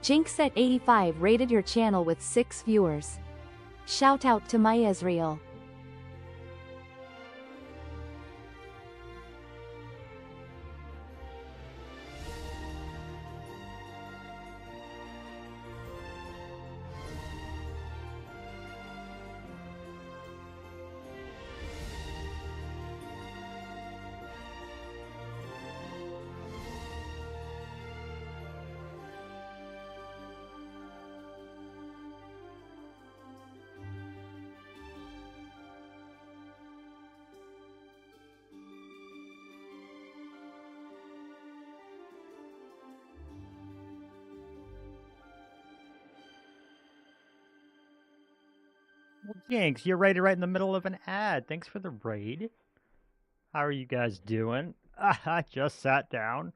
Jinx at 85 rated your channel with 6 viewers. Shout out to my Ezreal. Well, Jinx, you're rated right in the middle of an ad. Thanks for the raid. How are you guys doing? I just sat down.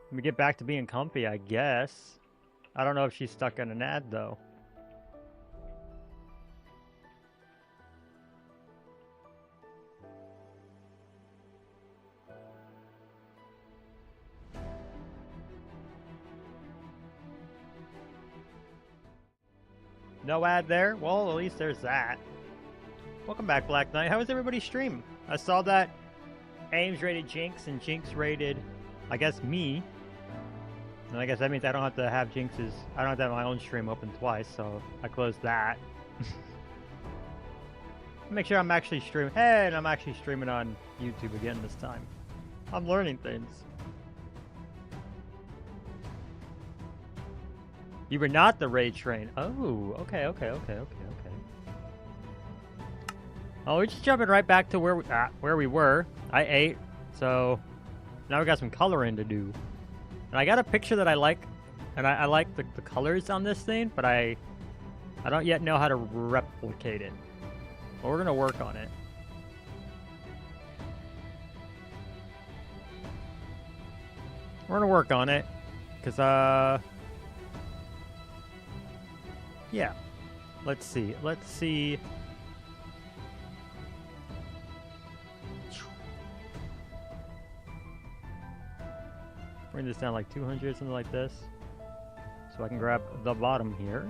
Let me get back to being comfy, I guess. I don't know if she's stuck in an ad, though. No ad there? Well, at least there's that. Welcome back, Black Knight. How was everybody's stream? I saw that Ames rated Jinx and Jinx rated, I guess, me. And I guess that means I don't have to have Jinx's... I don't have to have my own stream open twice, so I closed that. Make sure I'm actually streaming. Hey, and I'm actually streaming on YouTube again this time. I'm learning things. You were not the raid train. Oh, okay. Oh, we're just jumping right back to where we were. I ate, so now we got some coloring to do. And I got a picture that I like, and I like the colors on this thing, but I don't yet know how to replicate it. But we're gonna work on it. We're gonna work on it, cause yeah. Let's see. Bring this down like 200, something like this. So I can grab the bottom here.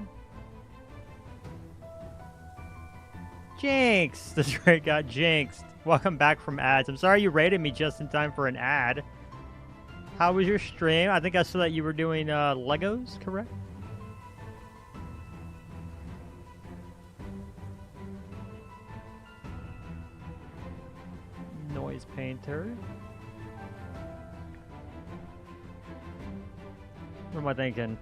Jinx! The trade got jinxed. Welcome back from ads. I'm sorry you rated me just in time for an ad. How was your stream? I think I saw that you were doing Legos, correct? Noise painter. What am I thinking?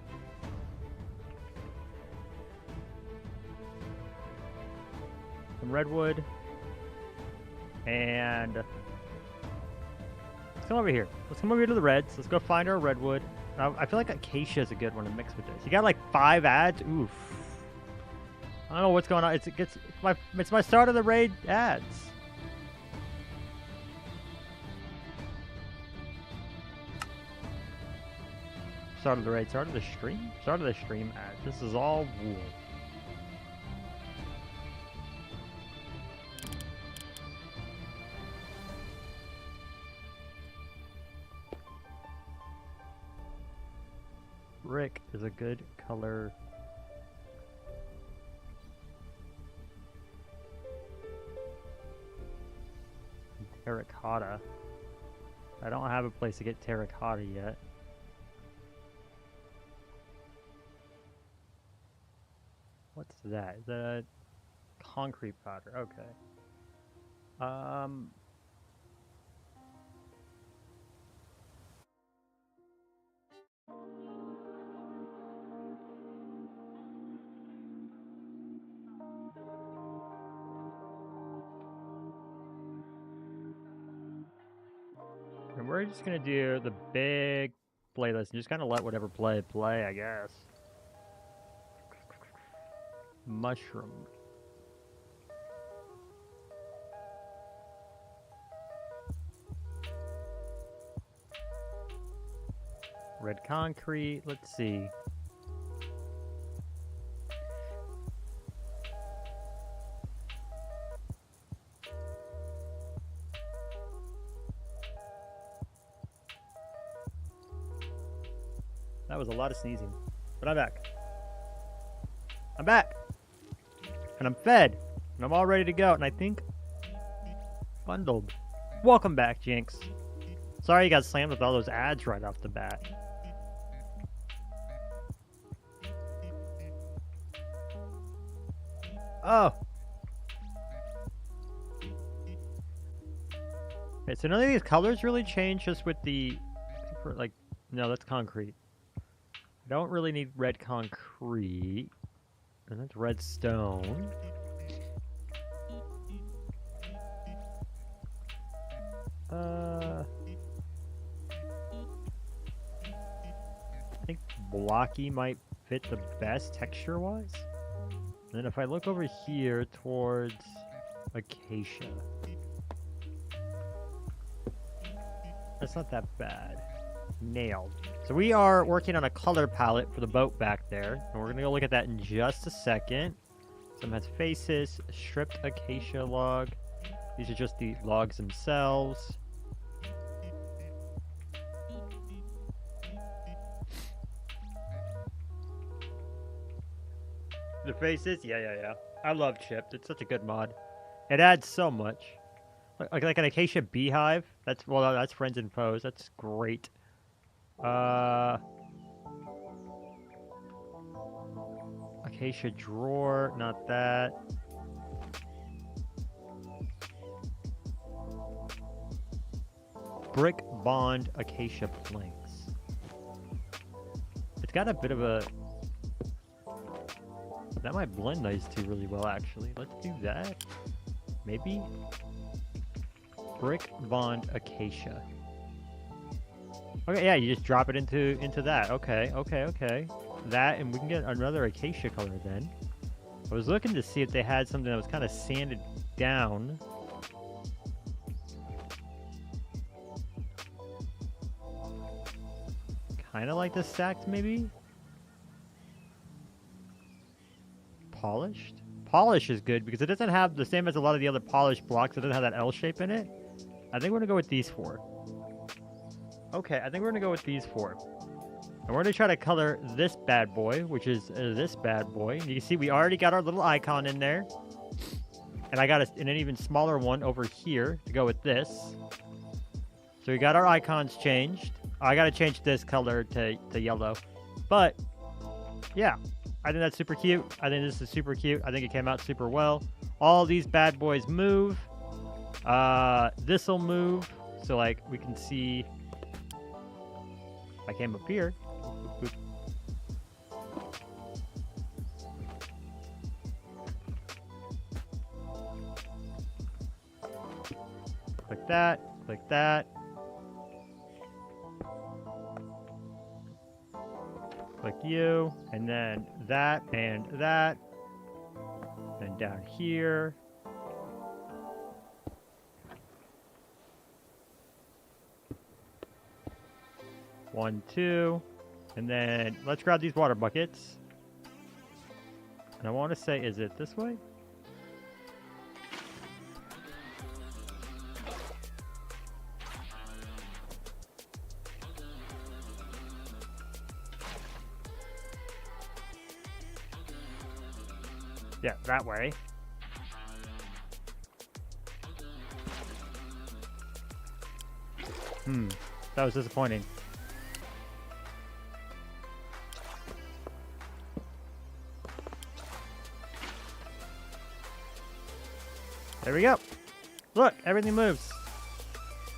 Some redwood. And let's come over here. Let's come over here to the reds. Let's go find our redwood. I feel like acacia is a good one to mix with this. You got like 5 ads? Oof. I don't know what's going on. It's my start of the raid ads. Start of the raid, start of the stream ads. This is all wool. Brick is a good color. Terracotta. I don't have a place to get terracotta yet. What's that? Is that a concrete powder? Okay. And we're just gonna do the big playlist and just kind of let whatever play, I guess. Mushroom. Red concrete. Let's see. That was a lot of sneezing. But I'm back. I'm back. And I'm fed. And I'm all ready to go. And I think bundled. Welcome back, Jinx. Sorry you got slammed with all those ads right off the bat. Oh. Okay, so none of these colors really change just with the... like, no, that's concrete. I don't really need red concrete. And that's red stone. I think blocky might fit the best texture-wise. And then if I look over here towards acacia. That's not that bad. Nailed. So we are working on a color palette for the boat back there. And we're going to go look at that in just a second. Some has faces, stripped acacia log. These are just the logs themselves. The faces? Yeah. I love chipped. It's such a good mod. It adds so much. Like an acacia beehive. That's friends and foes. That's great. Acacia drawer, not that. Brick bond acacia planks. It's got a bit of a... That might blend these two really well, actually. Let's do that. Maybe? Brick bond acacia. Okay, yeah, you just drop it into that. Okay. That, and we can get another acacia color then. I was looking to see if they had something that was kind of sanded down. Kind of like the stacked, maybe? Polished? Polish is good because it doesn't have the same as a lot of the other polished blocks. It doesn't have that L shape in it. I think we're going to go with these four. Okay, I think we're going to go with these four. And we're going to try to color this bad boy, which is this bad boy. And you can see we already got our little icon in there. And I got an even smaller one over here to go with this. So we got our icons changed. I got to change this color to yellow. But, yeah. I think that's super cute. I think this is super cute. I think it came out super well. All these bad boys move. This'll move. So, like, we can see... I came up here. Click that. Click that. Click you. And then that and that. And down here. One, two. And then let's grab these water buckets. And I want to say, is it this way? Yeah, that way. That was disappointing. There we go. Look, everything moves.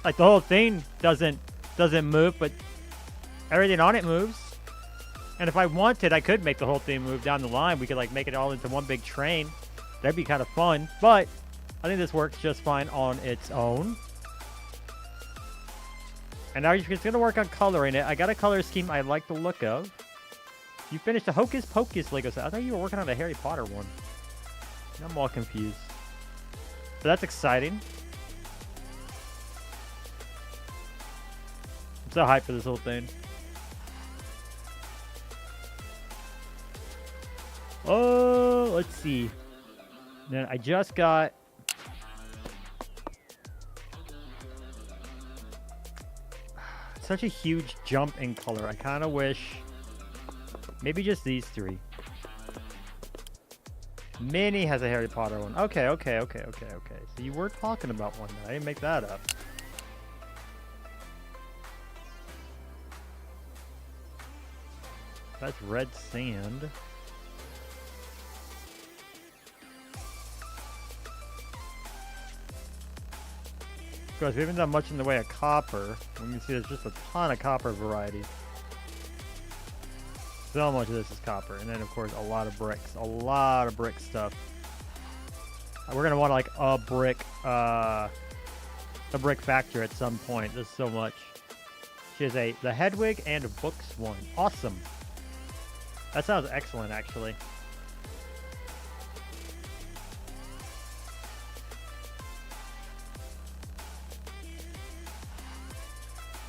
Like the whole thing doesn't move, but everything on it moves. And if I wanted, I could make the whole thing move down the line. We could like make it all into one big train. That'd be kind of fun. But I think this works just fine on its own. And now you're just going to work on coloring it. I got a color scheme I like the look of. You finished a Hocus Pocus Lego set. I thought you were working on a Harry Potter one. I'm all confused. So that's exciting. I'm so hyped for this whole thing. Oh, let's see. Then I just got... such a huge jump in color. I kind of wish Maybe just these three. Minnie has a Harry Potter one. Okay. So you were talking about one. I didn't make that up. That's red sand. Guys, we haven't done much in the way of copper. You can see there's just a ton of copper variety. So much of this is copper. And then, of course, a lot of bricks. A lot of brick stuff. We're going to want, like, a brick factory at some point. There's so much. She has the Hedwig and a books one. Awesome. That sounds excellent, actually.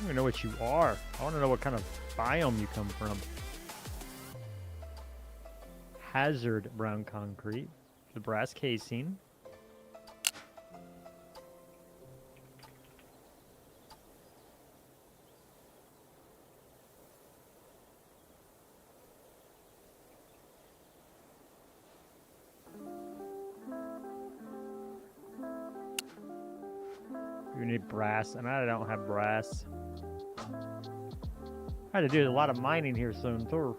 I don't even know what you are. I want to know what kind of biome you come from. Hazard brown concrete. The brass casing. You need brass, and I don't have brass. I had to do a lot of mining here soon, too.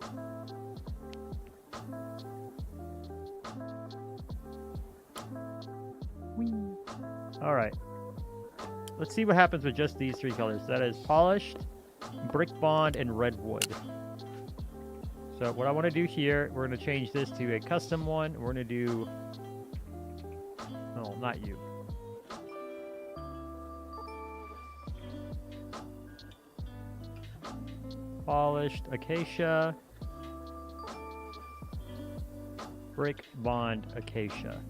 Alright. Let's see what happens with just these three colors. That is polished, brick bond, and redwood. So what I want to do here, we're going to change this to a custom one. We're going to do... No, not you. Polished acacia, brick bond acacia.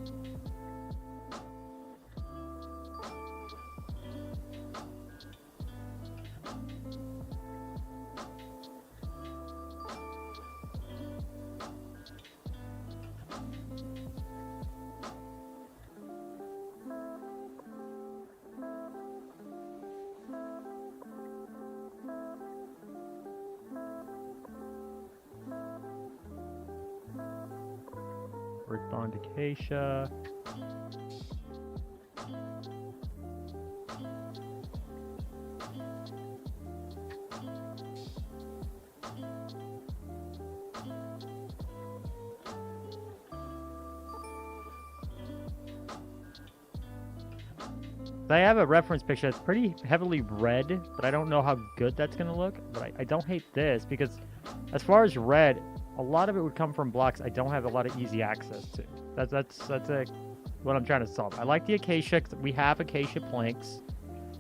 Brick bond acacia. I have a reference picture that's pretty heavily red, but I don't know how good that's going to look. But I don't hate this because as far as red, a lot of it would come from blocks I don't have a lot of easy access to. That's what I'm trying to solve. I like the acacia because we have acacia planks,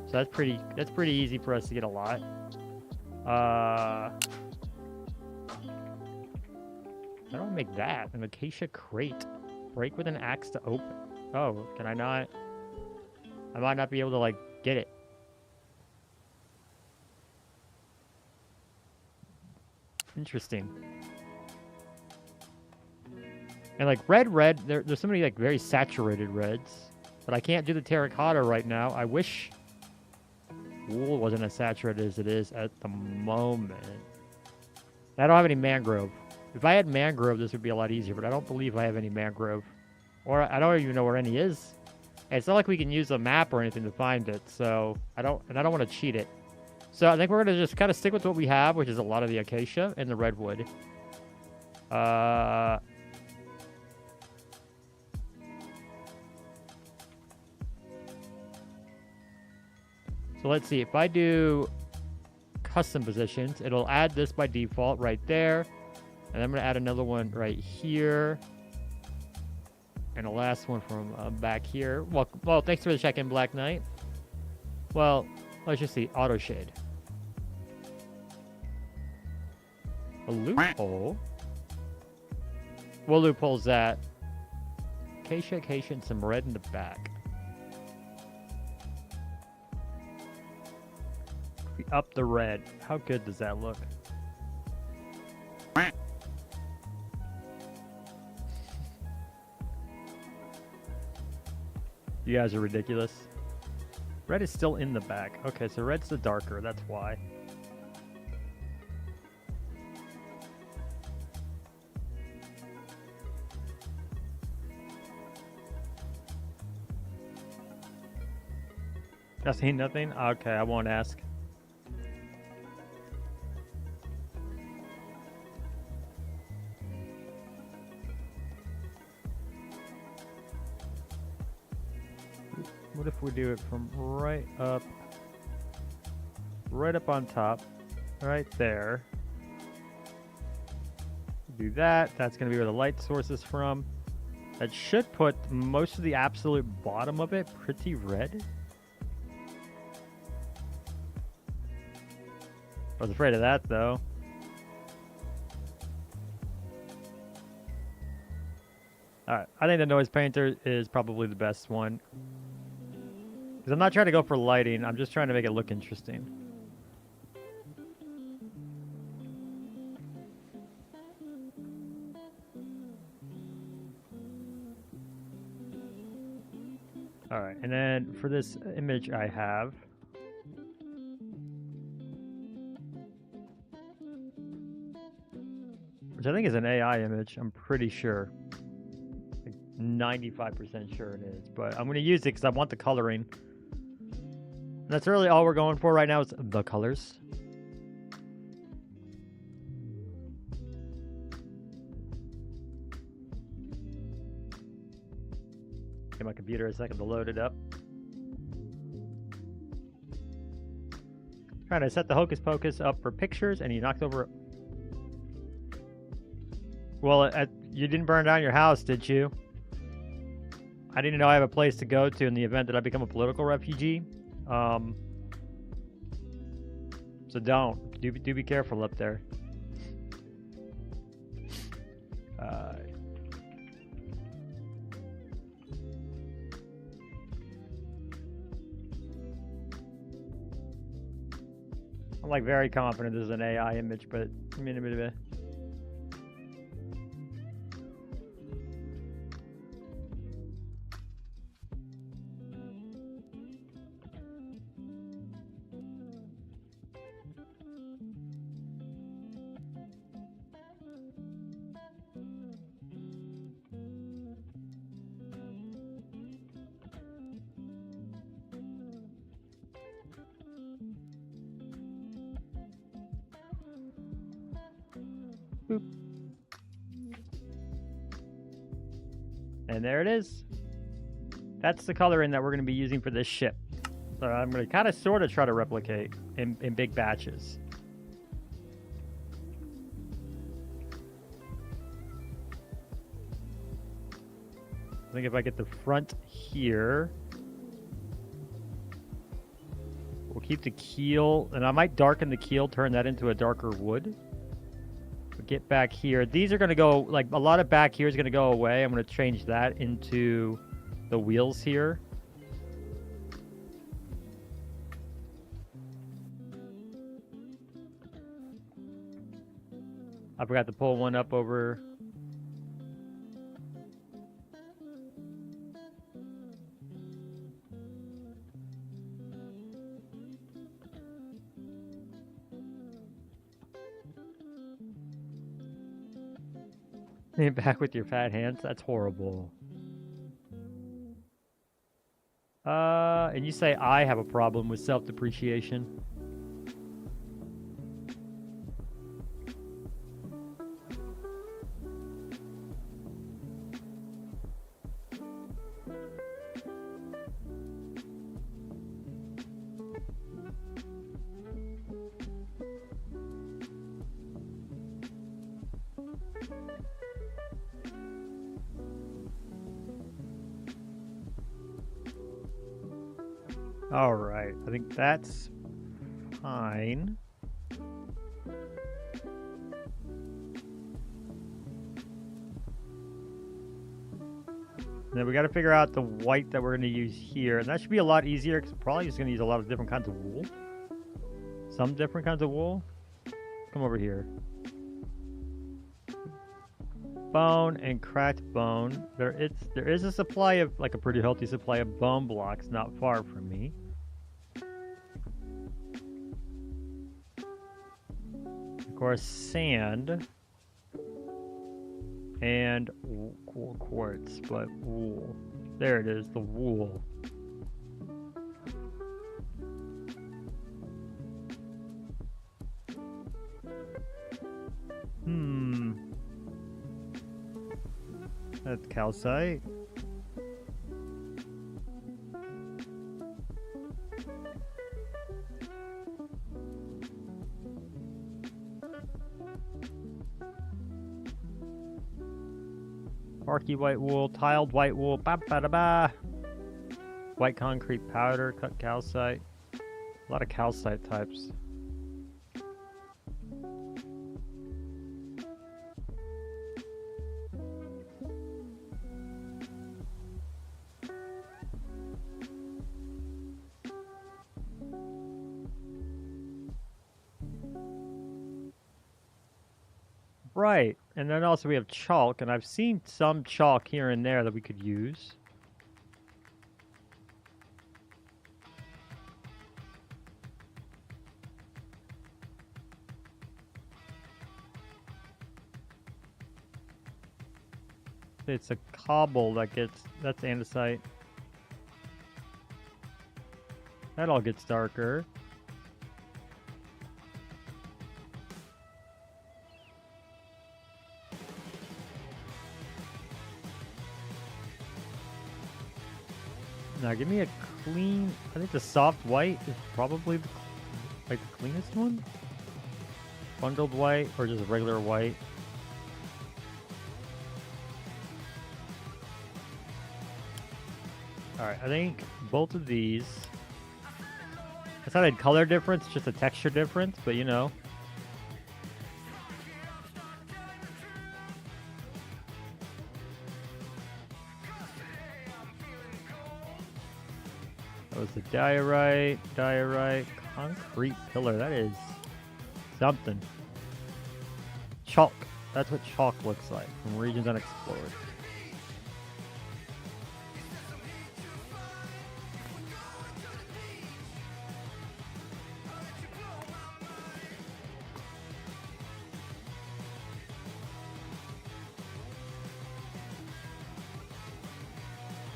so that's pretty easy for us to get a lot. I don't make that an acacia crate. Break with an axe to open. Oh, can I not? I might not be able to like get it. Interesting. And like red, there's so many like very saturated reds, but I can't do the terracotta right now. I wish wool wasn't as saturated as it is at the moment. I don't have any mangrove. If I had mangrove, this would be a lot easier, but I don't believe I have any mangrove. Or I don't even know where any is. And it's not like we can use a map or anything to find it, so I don't want to cheat it. So I think we're going to just kind of stick with what we have, which is a lot of the acacia and the redwood. So let's see, if I do custom positions, it'll add this by default right there. And I'm going to add another one right here. And the last one from back here. Well, thanks for the check-in, Black Knight. Well, let's just see, auto shade. A loophole? What loophole's that? Acacia, and some red in the back. Up the red. How good does that look? You guys are ridiculous. Red is still in the back. Okay, so red's the darker. That's why. Nothing, nothing? Okay, I won't ask. What if we do it from right up on top, right there. Do that. That's going to be where the light source is from. That should put most of the absolute bottom of it pretty red. I was afraid of that, though. Alright, I think the noise painter is probably the best one. Because I'm not trying to go for lighting, I'm just trying to make it look interesting. Alright, and then for this image I have, which I think is an AI image, I'm pretty sure. Like 95% sure it is, but I'm going to use it because I want the coloring. And that's really all we're going for right now is the colors. Give my computer a second to load it up. Trying to set the hocus pocus up for pictures, and you knocked over. Well, you didn't burn down your house, did you? I didn't know I have a place to go to in the event that I become a political refugee. So don't. Do be careful up there. I'm like very confident this is an AI image, but I mean a bit of a. Boop. And there it is. That's the coloring that we're going to be using for this ship. So I'm going to kind of sort of try to replicate in big batches. I think if I get the front here, we'll keep the keel, and I might darken the keel, turn that into a darker wood. Get back here. These are going to go, like, a lot of back here is going to go away. I'm going to change that into the wheels here. I forgot to pull one up over. Back with your fat hands? That's horrible. And you say I have a problem with self-depreciation. All right, I think that's fine. And then we got to figure out the white that we're going to use here. And that should be a lot easier because we're probably just going to use a lot of different kinds of wool. Some different kinds of wool. Come over here. Bone and cracked bone. There is a supply of, like, a pretty healthy supply of bone blocks not far from me. Of course, sand and quartz, but wool. There it is, the wool. That's calcite. Barky white wool, tiled white wool, ba-ba-da-ba. White concrete powder, cut calcite. A lot of calcite types. Right, and then also we have chalk, and I've seen some chalk here and there that we could use. It's a cobble that gets, that's andesite. That all gets darker. Now give me a clean, I think the soft white is probably the, like the cleanest one. Bundled white or just regular white. Alright, I think both of these, it's not a color difference, just a texture difference, but you know. That was the diorite, concrete pillar. That is something. Chalk. That's what chalk looks like from regions unexplored.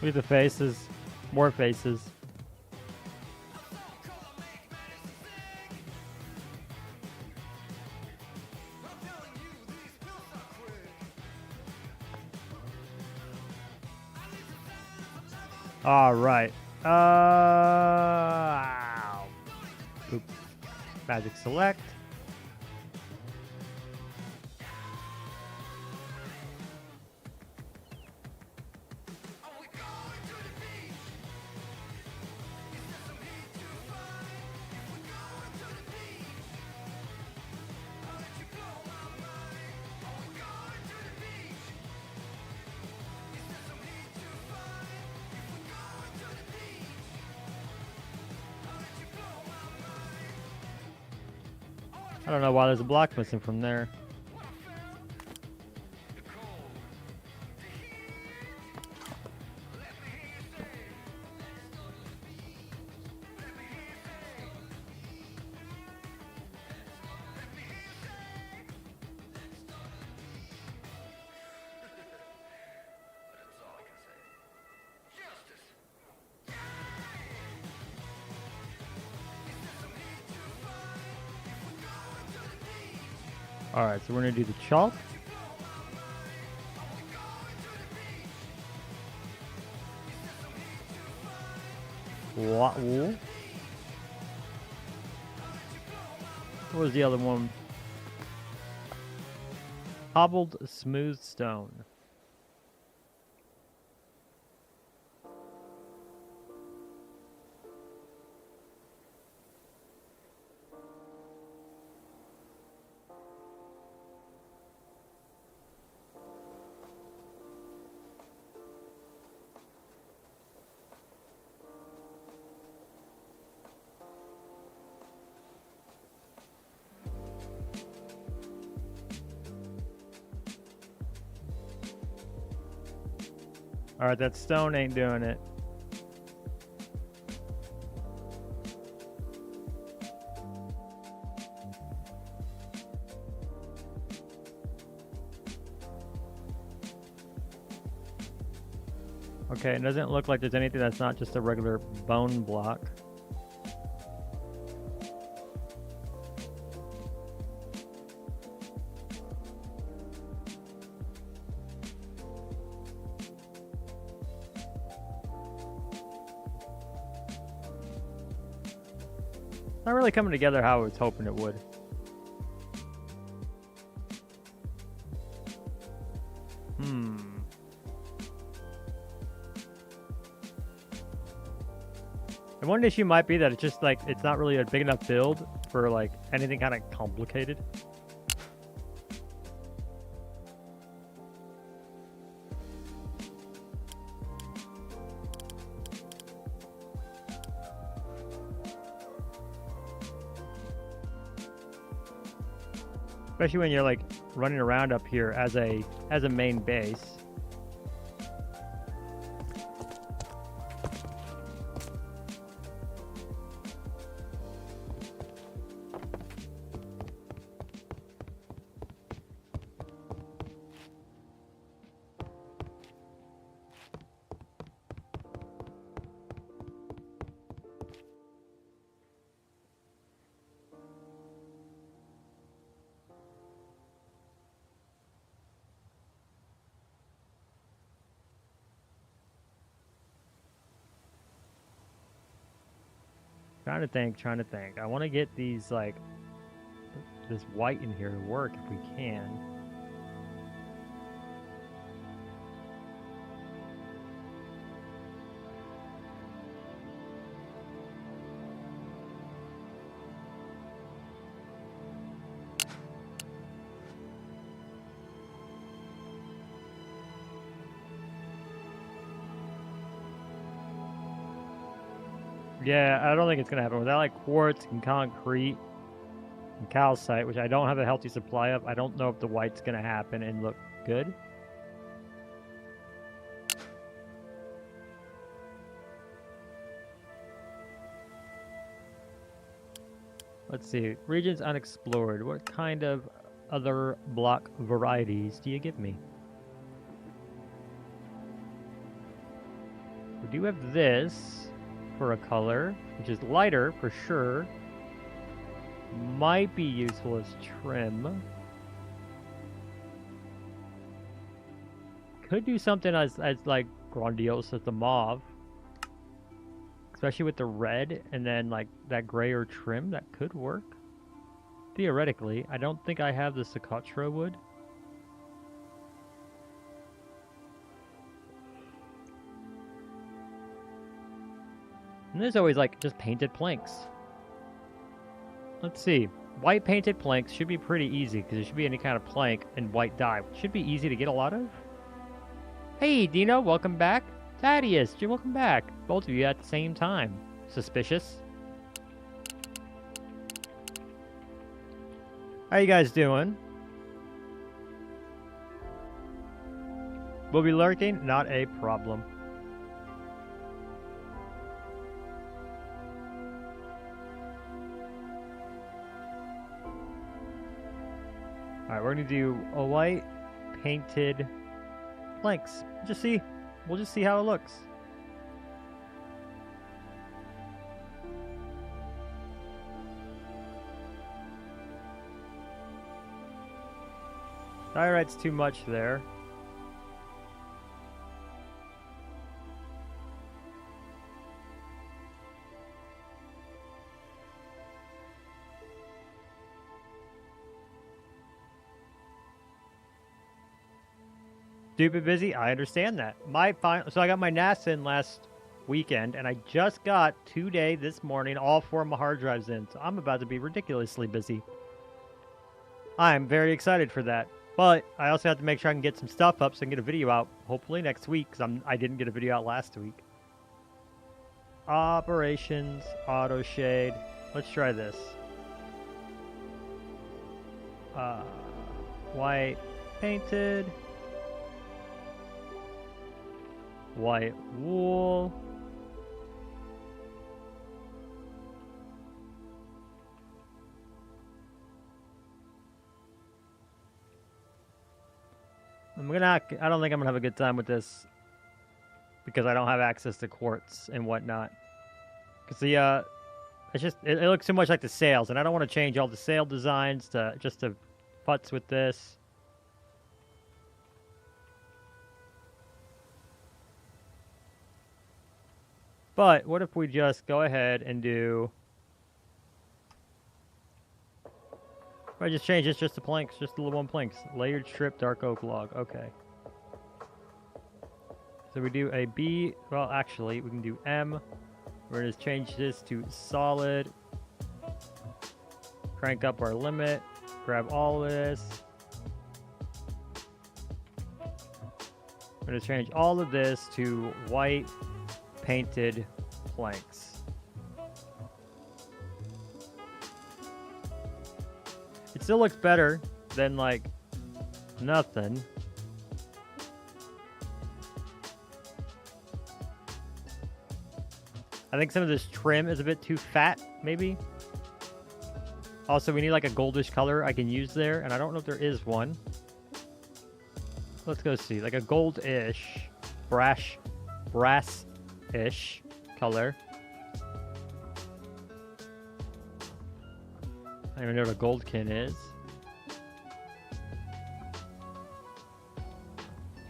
Look at the faces. More faces. All right. Oop. Magic select. I don't know why there's a block missing from there. All right, so we're gonna do the chalk. What wool? What was the other one? Hobbled smooth stone. All right, that stone ain't doing it. Okay, it doesn't look like there's anything that's not just a regular bone block. Not really coming together how I was hoping it would. And one issue might be that it's just like, it's not really a big enough build for like anything kind of complicated. Especially when you're like running around up here as a main base. Trying to think. I want to get these, like, this white in here to work if we can. Yeah, I don't think it's going to happen. Without like quartz and concrete and calcite, which I don't have a healthy supply of, I don't know if the white's going to happen and look good. Let's see. Regions unexplored. What kind of other block varieties do you give me? We do have this for a color, which is lighter for sure. Might be useful as trim. Could do something as like grandiose as the mauve. Especially with the red and then like that grayer trim, that could work. Theoretically, I don't think I have the Cottage wood. And there's always like just painted planks. Let's see. White painted planks should be pretty easy because it should be any kind of plank and white dye. Should be easy to get a lot of. Hey, Dino, welcome back. Thaddeus, welcome back. Both of you at the same time. Suspicious. How you guys doing? We'll be lurking, not a problem. Alright, we're gonna do a white painted planks. We'll just see how it looks. Diorite's too much there. Stupid busy, I understand that. So I got my NASA in last weekend, and I just got today, this morning, all 4 of my hard drives in. So I'm about to be ridiculously busy. I'm very excited for that. But I also have to make sure I can get some stuff up so I can get a video out, hopefully next week, because I didn't get a video out last week. Operations, auto shade. Let's try this. White painted. White wool. I don't think I'm gonna have a good time with this because I don't have access to quartz and whatnot. Cause the it looks so much like the sails, and I don't want to change all the sail designs to futz with this. But what if we just go ahead and do I just change this just to planks, just the little one planks. Layered strip, dark oak log. Okay. So we do a B. Well, actually, we can do M. We're going to change this to solid. Crank up our limit. Grab all of this. I'm going to change all of this to white painted planks. It still looks better than like nothing. I think some of this trim is a bit too fat, maybe. Also, we need like a goldish color I can use there, and I don't know if there is one. Let's go see, like a gold-ish, brass-ish color. I don't even know what a goldkin is.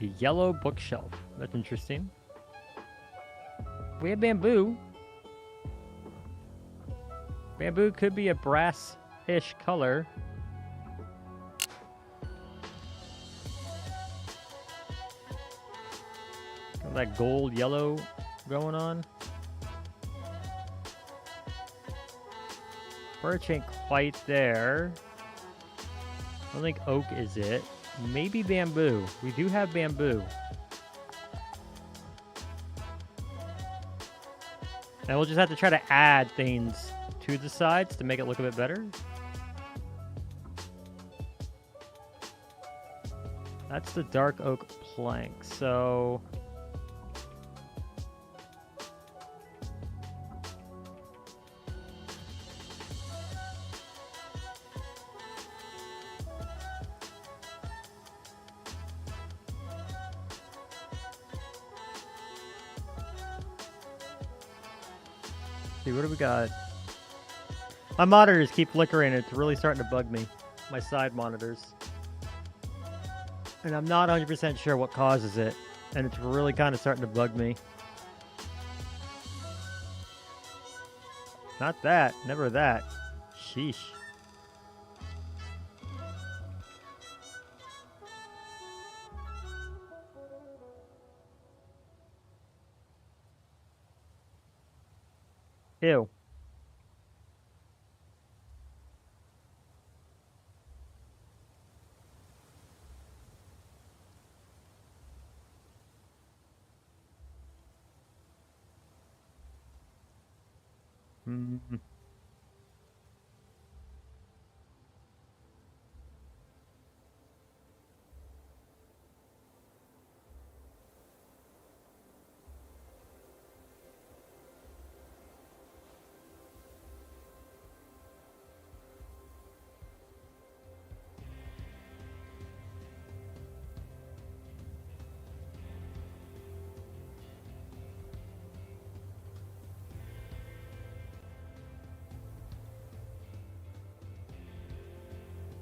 A yellow bookshelf. That's interesting. We have bamboo. Bamboo could be a brass-ish color. Got that gold yellow going on. Birch ain't quite there. I don't think oak is it. Maybe bamboo. We do have bamboo. And we'll just have to try to add things to the sides to make it look a bit better. That's the dark oak plank. So see, what do we got? My monitors keep flickering. It's really starting to bug me. My side monitors. And I'm not 100% sure what causes it. And it's really kind of starting to bug me. Not that. Never that. Sheesh. Ew. Mm.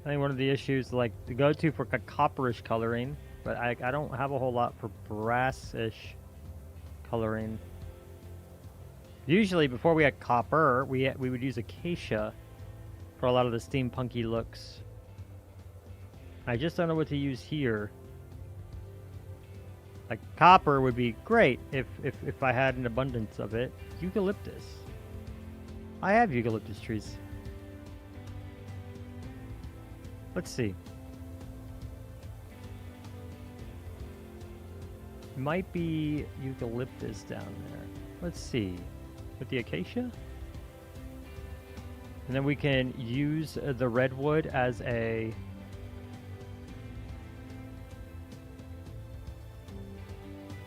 I think one of the issues, like, to go to for copperish coloring, but I don't have a whole lot for brassish coloring. Usually, before we had copper, we would use acacia for a lot of the steampunky looks. I just don't know what to use here. Like, copper would be great if I had an abundance of it. Eucalyptus. I have eucalyptus trees. Let's see. Might be eucalyptus down there. Let's see. With the acacia? And then we can use the redwood as a...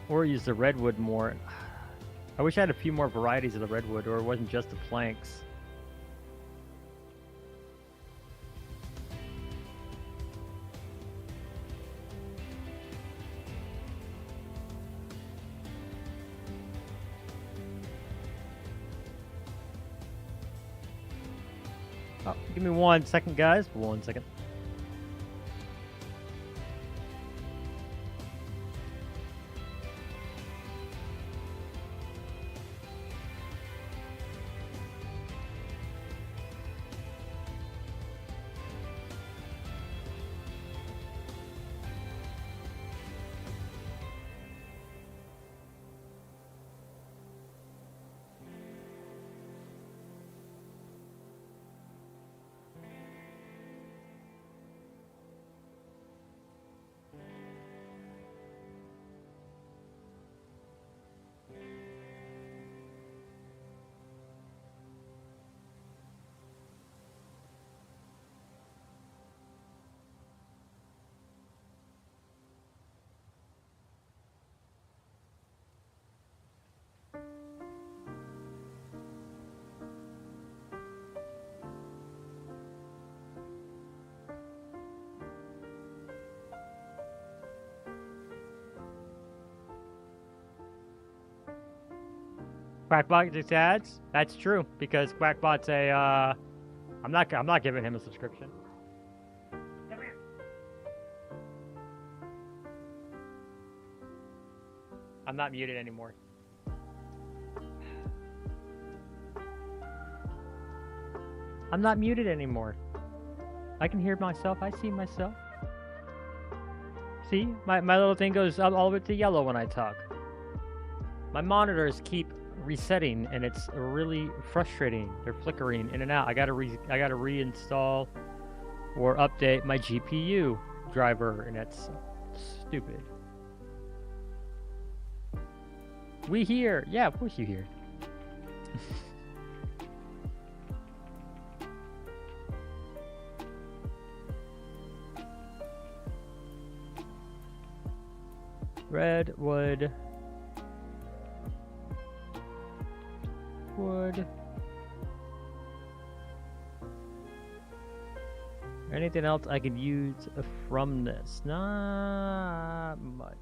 Or use the redwood more. I wish I had a few more varieties of the redwood, or it wasn't just the planks. Oh, give me 1 second, guys. 1 second. Quackbot just ads? That's true, because Quackbot's a, I'm not giving him a subscription. Come here. I'm not muted anymore. I'm not muted anymore. I can hear myself. I see myself. See? My little thing goes up all the way to yellow when I talk. My monitors keep resetting, and it's really frustrating. They're flickering in and out. I gotta reinstall or update my GPU driver, and that's stupid. We here. Yeah, of course you here. Redwood. Wood. Anything else I could use from this? Not much.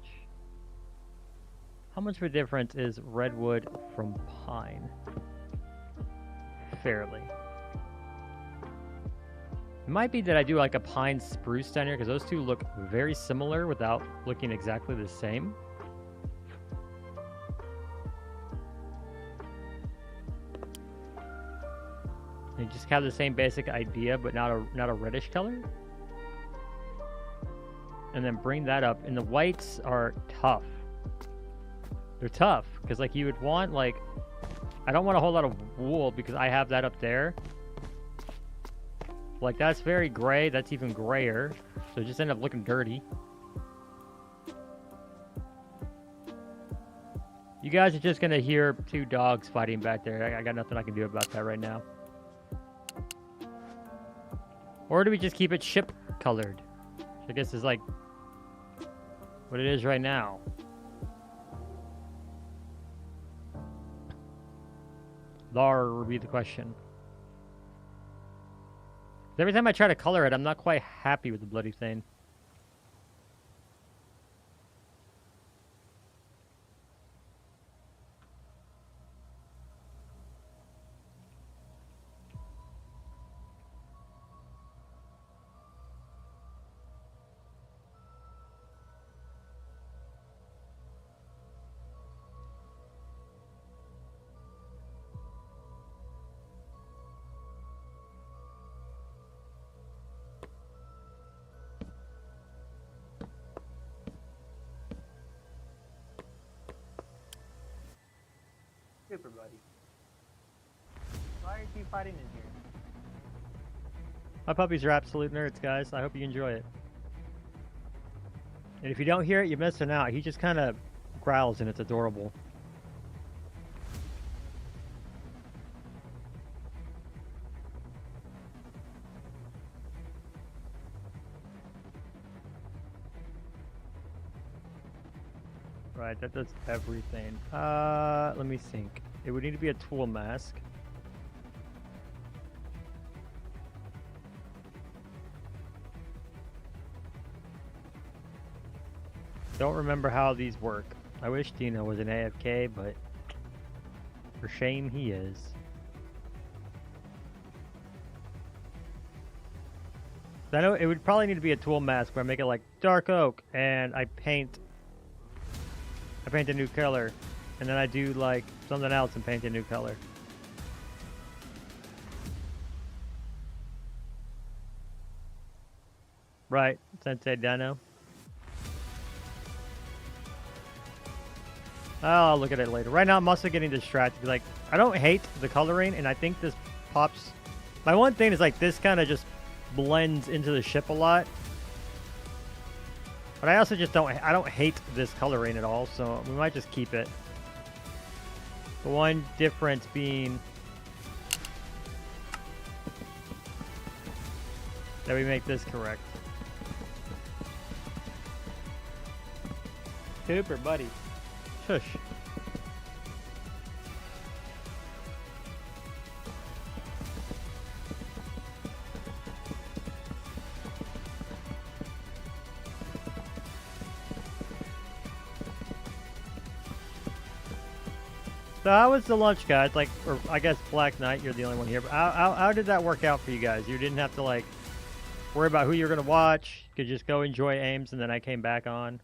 How much of a difference is redwood from pine? Fairly. It might be that I do like a pine spruce down here because those two look very similar without looking exactly the same. You just have the same basic idea, but not a reddish color. And then bring that up. And the whites are tough. They're tough because like you would want like, I don't want a whole lot of wool because I have that up there. Like that's very gray. That's even grayer. So it just end up looking dirty. You guys are just gonna hear two dogs fighting back there. I got nothing I can do about that right now. Or do we just keep it ship colored? Which I guess is like what it is right now. There would be the question. Every time I try to color it, I'm not quite happy with the bloody thing. Super buddy. Why are you fighting in here? My puppies are absolute nerds, guys. I hope you enjoy it. And if you don't hear it, you're missing out. He just kind of growls and it's adorable. Right, that does everything. Let me think. It would need to be a tool mask. Don't remember how these work. I wish Dino was an AFK, but for shame he is. I know it would probably need to be a tool mask where I make it like dark oak and I paint a new color, and then I do like something else and paint a new color. Right, Sensei Dano. I'll look at it later. Right now I'm also getting distracted. Like, I don't hate the coloring, and I think this pops. My one thing is like this kind of just blends into the ship a lot. But I also just I don't hate this coloring at all, so we might just keep it. The one difference being that we make this correct. Super, buddy. Shush. So how was the lunch, guys? Like, or I guess Black Knight, you're the only one here. But how did that work out for you guys? You didn't have to like worry about who you're gonna watch. You could just go enjoy Ames, and then I came back on.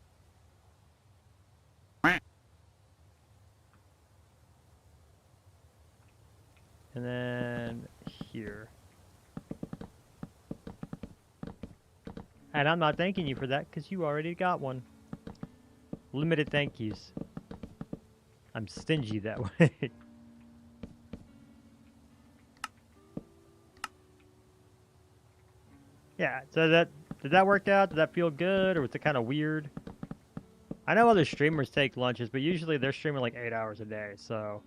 And then here. And I'm not thanking you for that because you already got one. Limited thank yous. I'm stingy that way. Yeah, so did that work out? Did that feel good, or was it kind of weird? I know other streamers take lunches, but usually they're streaming like 8 hours a day, so...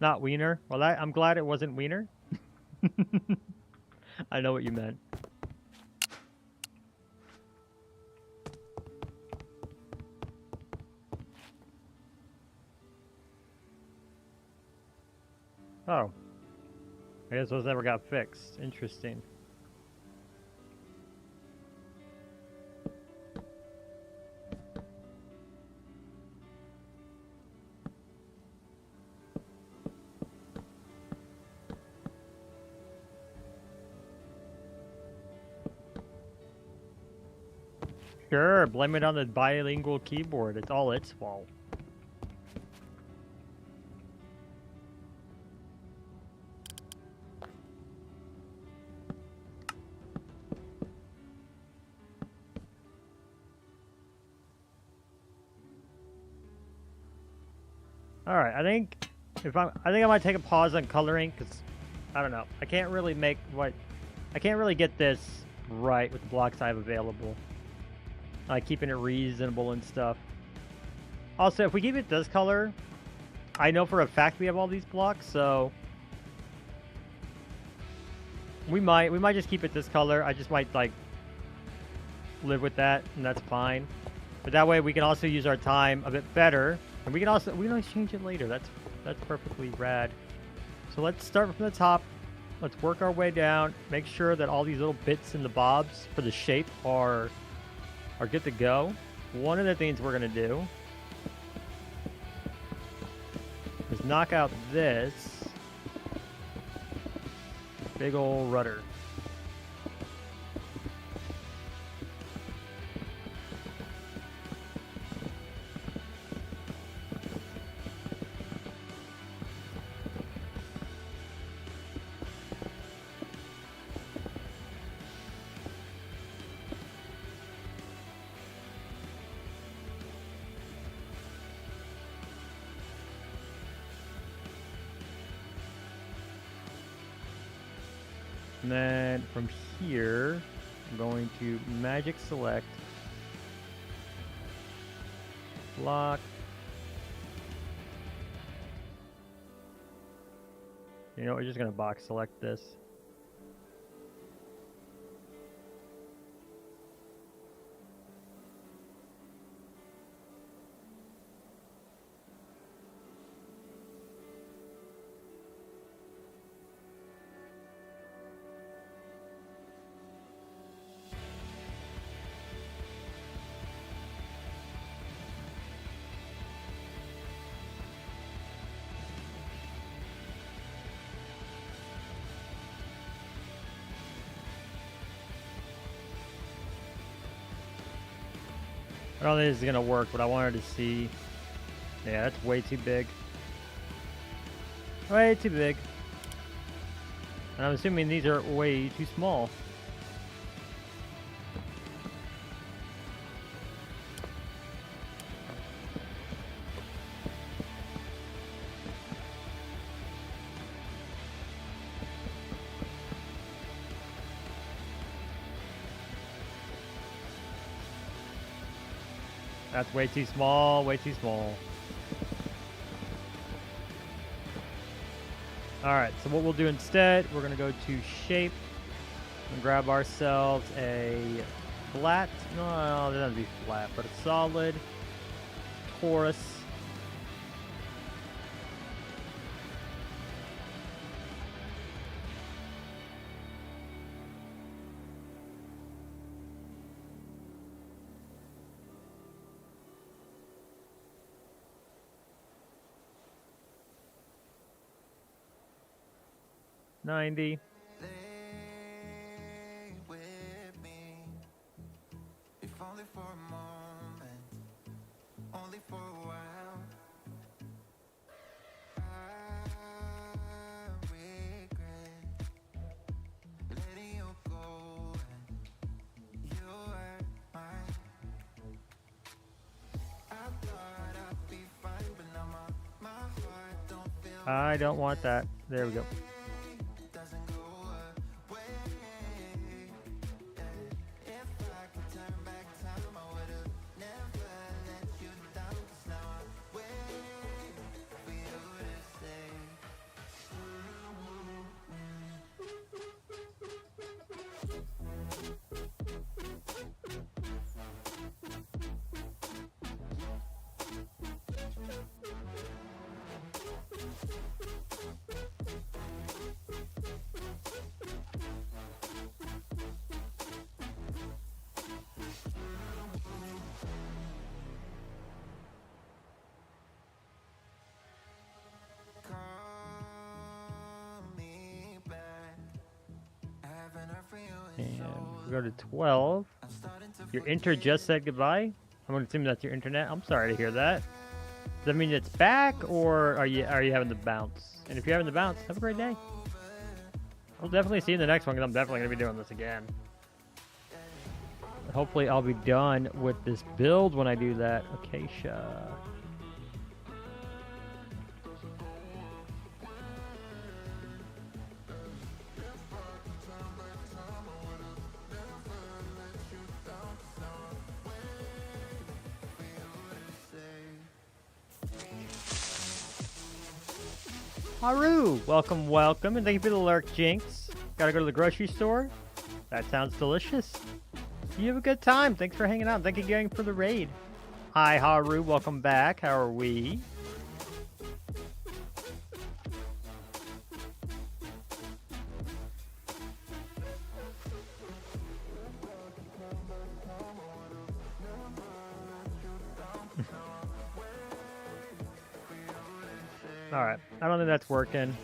Not Wiener? Well, I'm glad it wasn't Wiener. I know what you meant. Oh. I guess those never got fixed. Interesting. Sure, blame it on the bilingual keyboard. It's all its fault. All right, I think I might take a pause on coloring because I don't know. I can't really get this right with the blocks I have available. Like keeping it reasonable and stuff. Also, if we keep it this color, I know for a fact we have all these blocks, so we might just keep it this color. I just might like live with that, and that's fine. But that way we can also use our time a bit better, and we can always change it later. That's perfectly rad. So let's start from the top. Let's work our way down. Make sure that all these little bits and the bobs for the shape are good to go. One of the things we're gonna do is knock out this big old rudder. And then from here, I'm going to magic select block. You know, we're just going to box select this. I don't think this is gonna work, but I wanted to see. Yeah, that's way too big. Way too big. And I'm assuming these are way too small. That's way too small, way too small. Alright, so what we'll do instead, we're going to go to shape and grab ourselves a flat, no, it doesn't have to be flat, but a solid torus. 90. I don't want that. There we go. And we go to 12. Your inter just said goodbye. I'm gonna assume that's your internet. I'm sorry to hear that. Does that mean it's back, or are you having the bounce? And if you're having the bounce, have a great day. I'll definitely see you in the next one, because I'm definitely gonna be doing this again. Hopefully, I'll be done with this build when I do that. Acacia. Haru! Welcome, welcome, and thank you for the lurk, Jinx. Gotta go to the grocery store? That sounds delicious. You have a good time. Thanks for hanging out. Thank you again for the raid. Hi, Haru. Welcome back. How are we? All right. I don't think that's working.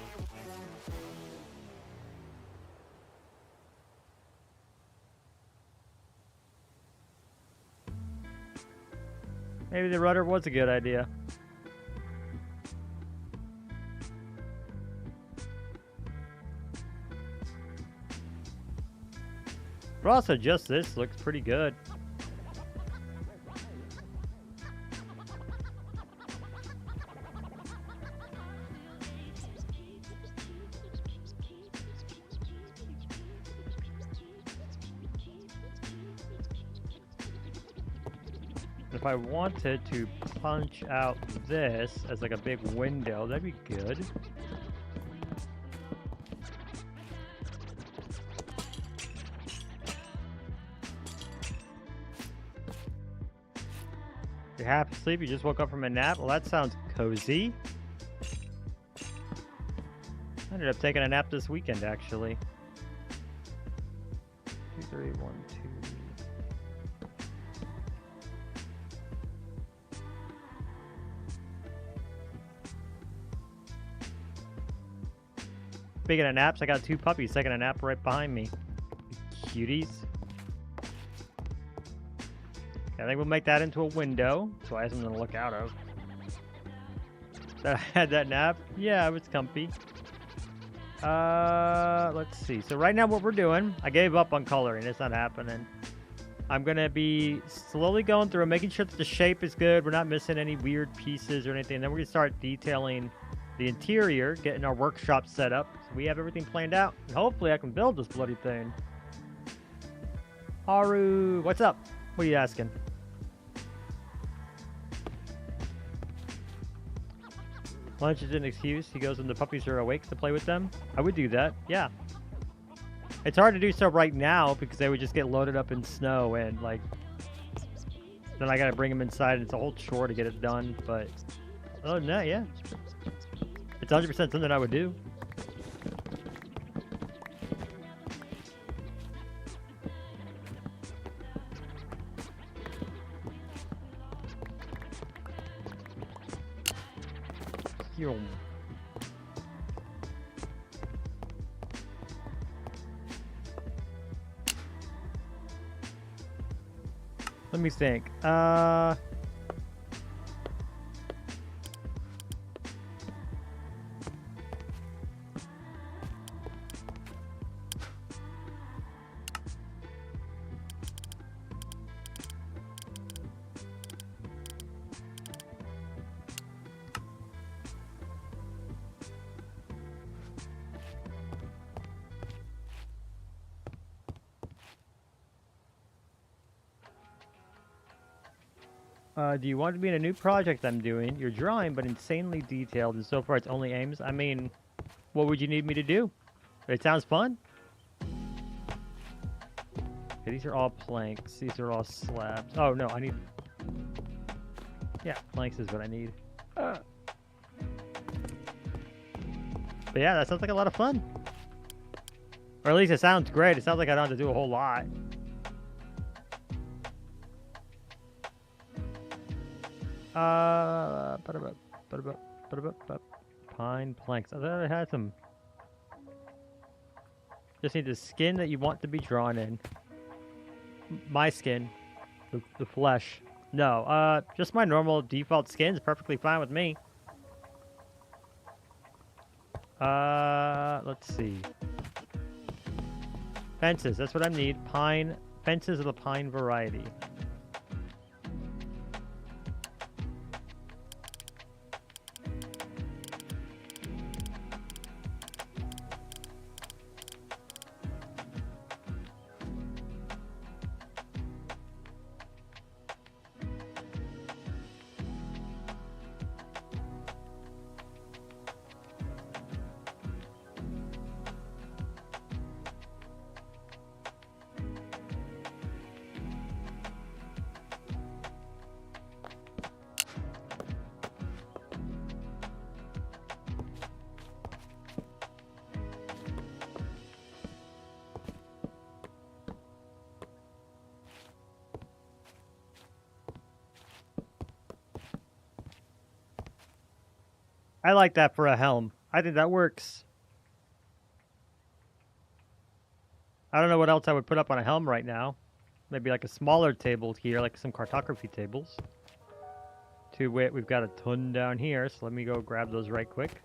Maybe the rudder was a good idea. But also, just this looks pretty good. If I wanted to punch out this as like a big window, that'd be good. You're half asleep, you just woke up from a nap? Well, that sounds cozy. I ended up taking a nap this weekend, actually. 2, 3, 1, 2. Speaking of naps, I got 2 puppies taking a nap right behind me. Cuties. I think we'll make that into a window, so I have something to look out of. That I had that nap? Yeah, it was comfy. Let's see. So right now what we're doing, I gave up on coloring. It's not happening. I'm going to be slowly going through and making sure that the shape is good. We're not missing any weird pieces or anything. Then we're going to start detailing the interior, getting our workshop set up. So we have everything planned out. And hopefully I can build this bloody thing. Haru, what's up? What are you asking? Lunch is an excuse. He goes when the puppies are awake to play with them. I would do that, yeah. It's hard to do so right now because they would just get loaded up in snow and like then I gotta bring them inside and it's a whole chore to get it done, but other than that, yeah. It's 100% something I would do. Let me think. Do you want to be in a new project I'm doing? You're drawing, but insanely detailed, and so far it's only aims. I mean, what would you need me to do? It sounds fun. Okay, these are all planks. These are all slabs. Oh, no, I need... Yeah, planks is what I need. But yeah, that sounds like a lot of fun. Or at least it sounds great. It sounds like I don't have to do a whole lot. Pine planks. I thought I had some. Just need the skin that you want to be drawn in. My skin. The flesh. No, just my normal default skin is perfectly fine with me. Let's see. Fences, that's what I need. Pine. Fences of the pine variety. I like that for a helm. I think that works. I don't know what else I would put up on a helm right now. Maybe like a smaller table here, like some cartography tables. To wit, we've got a ton down here, so let me go grab those right quick.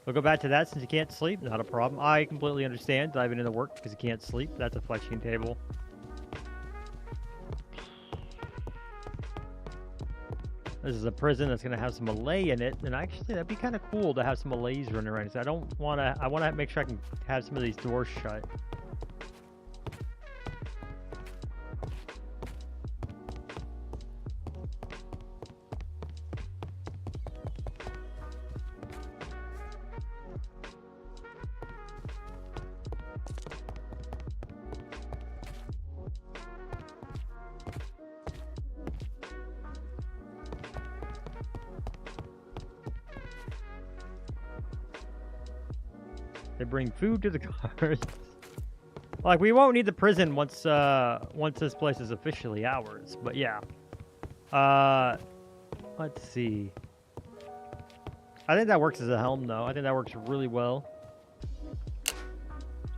We'll go back to that since you can't sleep. Not a problem. I completely understand diving into work because you can't sleep. That's a flexing table. This is a prison that's going to have some Malay in it, and actually that'd be kind of cool to have some Malays running around. So I want to make sure I can have some of these doors shut. They bring food to the guards. Like, we won't need the prison once this place is officially ours. But yeah. Let's see. I think that works as a helm, though. I think that works really well.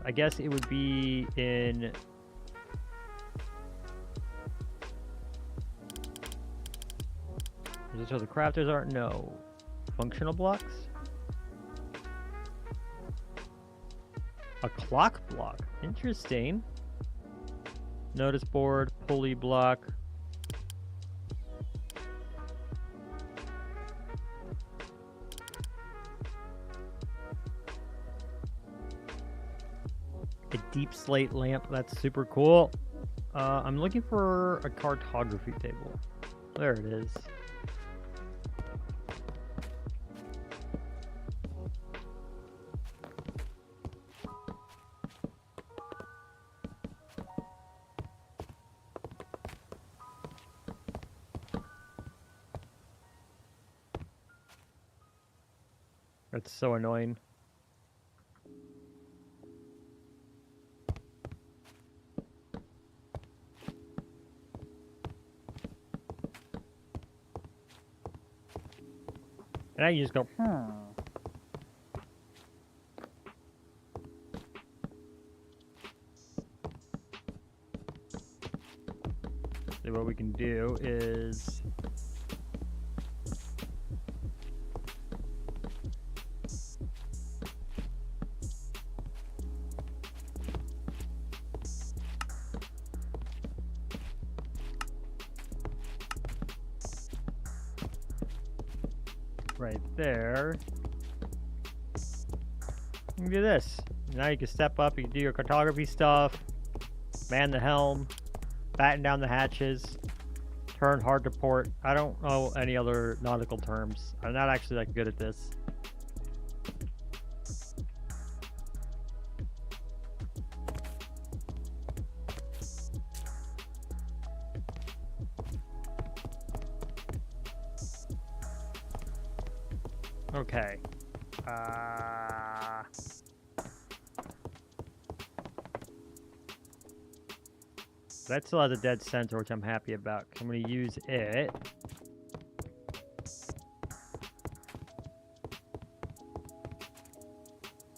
I guess it would be in... Is this where the crafters are? No. Functional blocks? A clock block. Interesting. Notice board, pulley block. A deep slate lamp. That's super cool. I'm looking for a cartography table. There it is. That's so annoying. And now you just go, So what we can do is right there. You can do this. Now you can step up, you can do your cartography stuff, man the helm, batten down the hatches, turn hard to port. I don't know any other nautical terms. I'm not actually that good at this. Okay. That still has a dead center, which I'm happy about. I'm going to use it.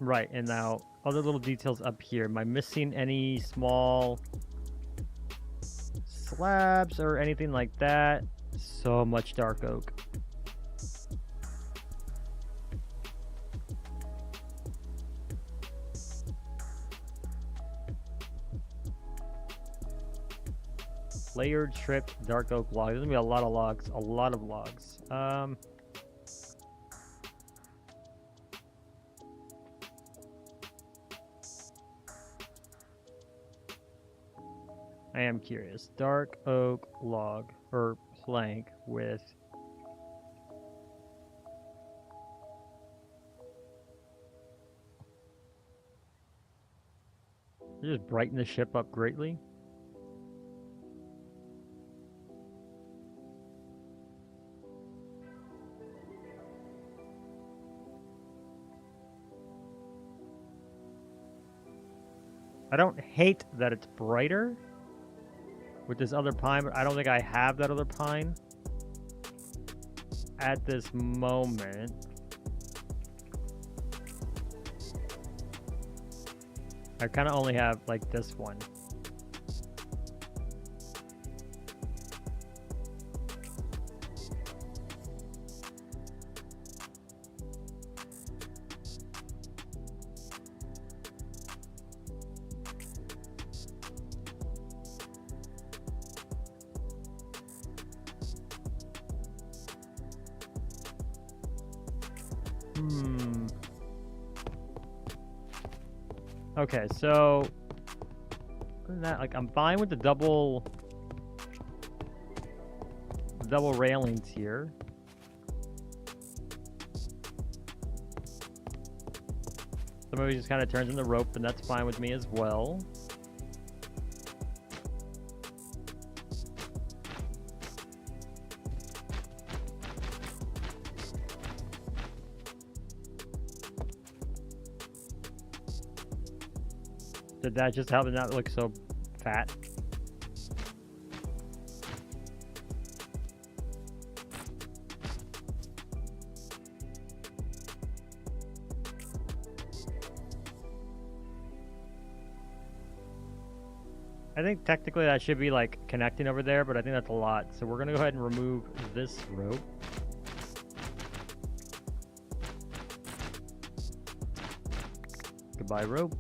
Right, and now other little details up here. Am I missing any small slabs or anything like that? So much dark oak. Layered, stripped, dark oak logs. There's gonna be a lot of logs. A lot of logs. I am curious. Dark oak log or plank with just brighten the ship up greatly. I don't hate that it's brighter with this other pine, but I don't think I have that other pine at this moment. I kind of only have like this one. Okay, so that, like, I'm fine with the double railings here. So maybe it just kind of turns into rope, and that's fine with me as well. Did that just help it not look so fat? I think technically that should be like connecting over there, but I think that's a lot. So we're gonna go ahead and remove this rope. Goodbye rope.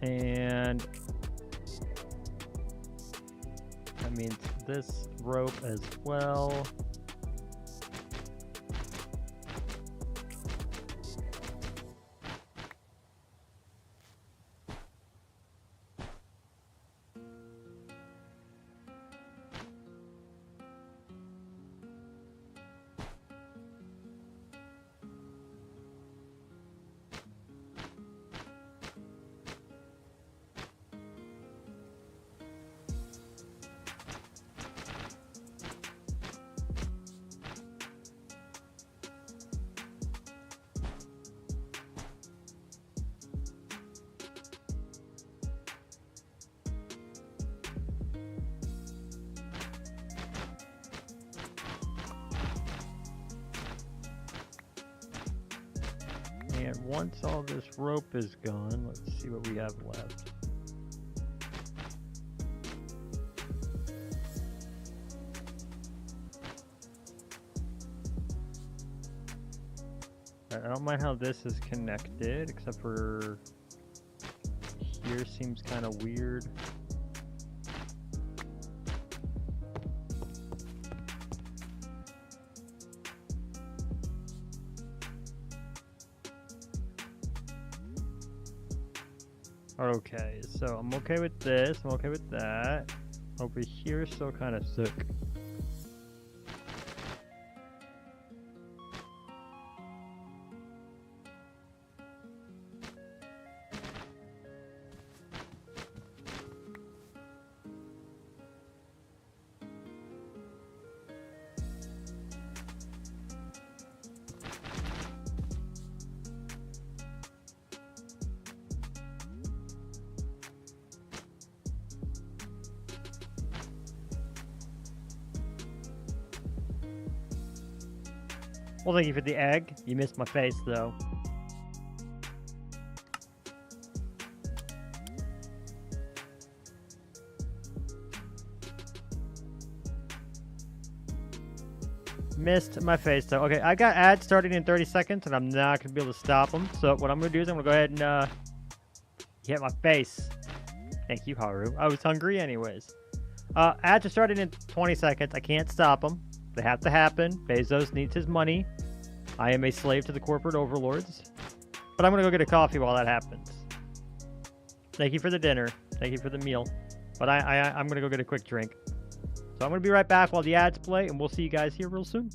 And that means this rope as well. And once all this rope is gone, let's see what we have left. I don't mind how this is connected, except for here seems kind of weird. Okay, so I'm okay with this, I'm okay with that. Over here still kind of sick. Well, thank you for the egg. You missed my face, though. Missed my face, though. Okay, I got ads starting in 30 seconds, and I'm not going to be able to stop them. So what I'm going to do is I'm going to go ahead and hit my face. Thank you, Haru. I was hungry anyways. Ads are starting in 20 seconds. I can't stop them. They have to happen. Bezos needs his money. I am a slave to the corporate overlords. But I'm going to go get a coffee while that happens. Thank you for the dinner. Thank you for the meal. But I'm going to go get a quick drink. So I'm going to be right back while the ads play, and we'll see you guys here real soon.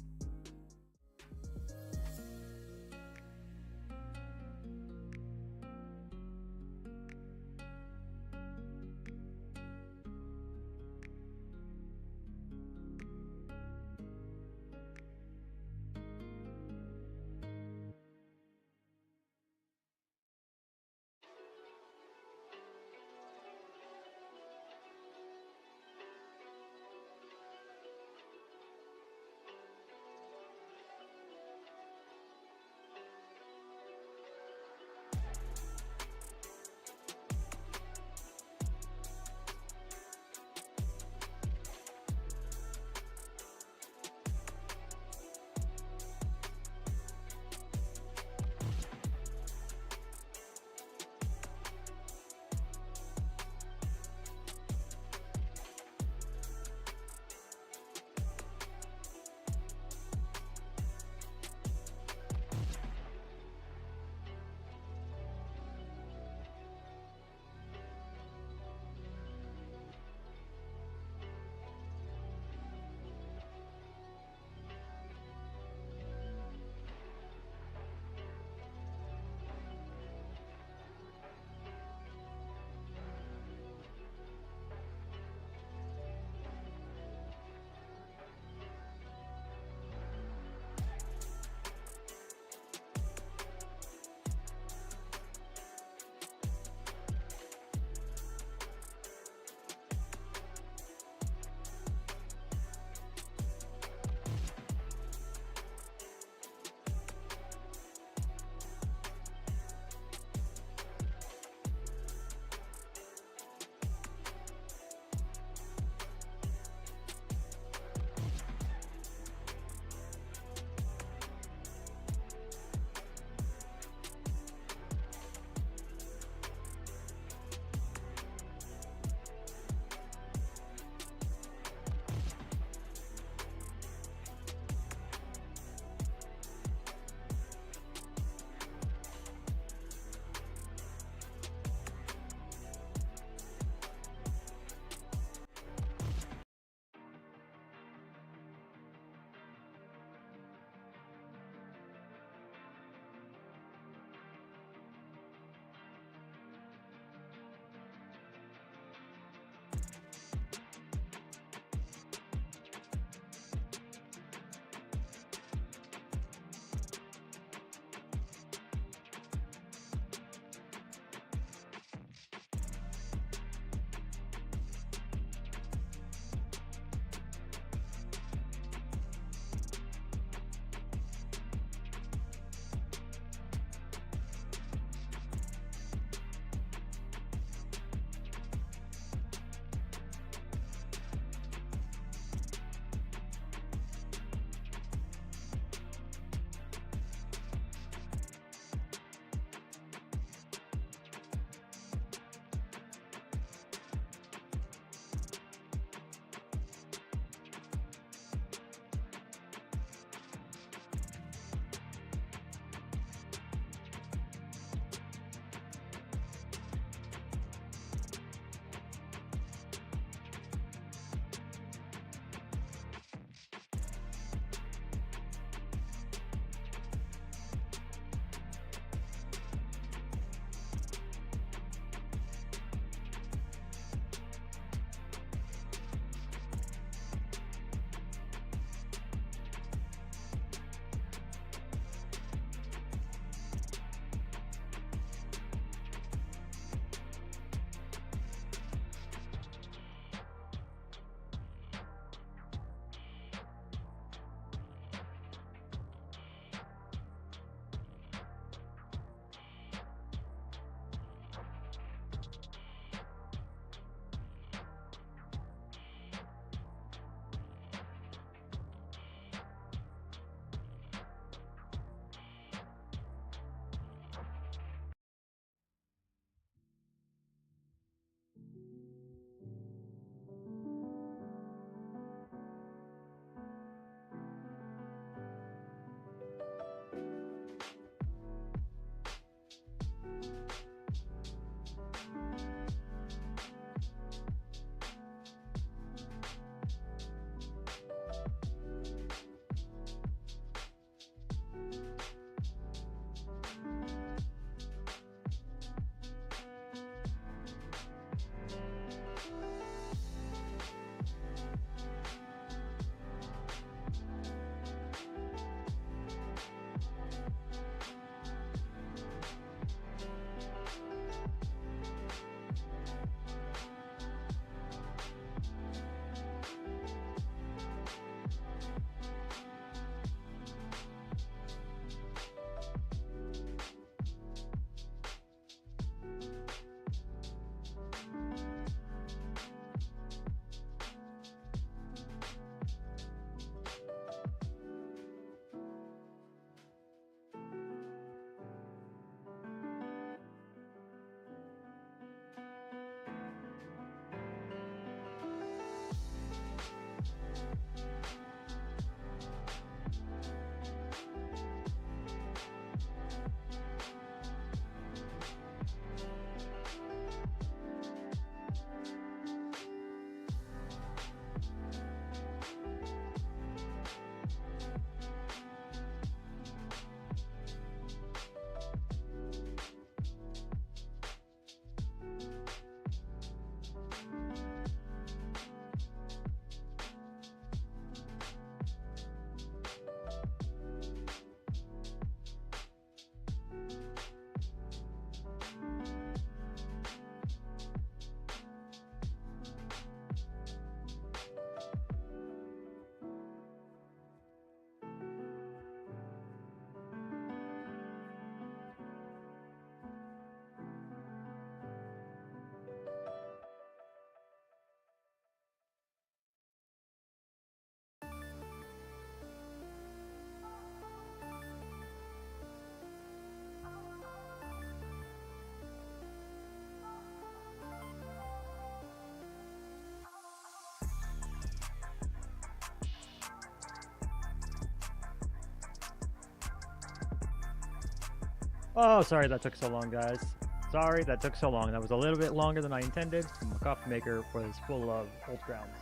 Oh, sorry that took so long, guys. Sorry that took so long. That was a little bit longer than I intended. My coffee maker was full of old grounds.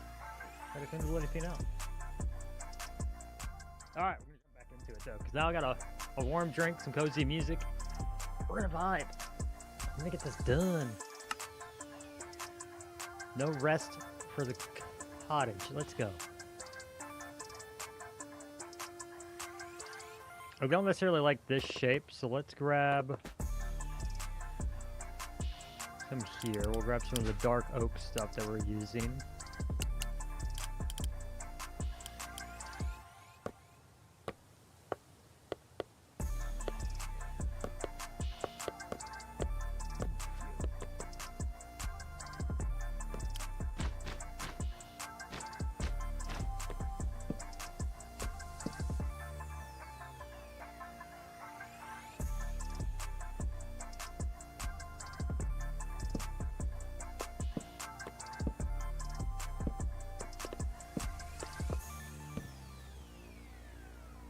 But I couldn't do anything else. Alright, we're gonna jump back into it though, because now I got a warm drink, some cozy music. We're gonna vibe. I'm gonna get this done. No rest for the cottage. Let's go. I don't necessarily like this shape, so let's grab some here. We'll grab some of the dark oak stuff that we're using.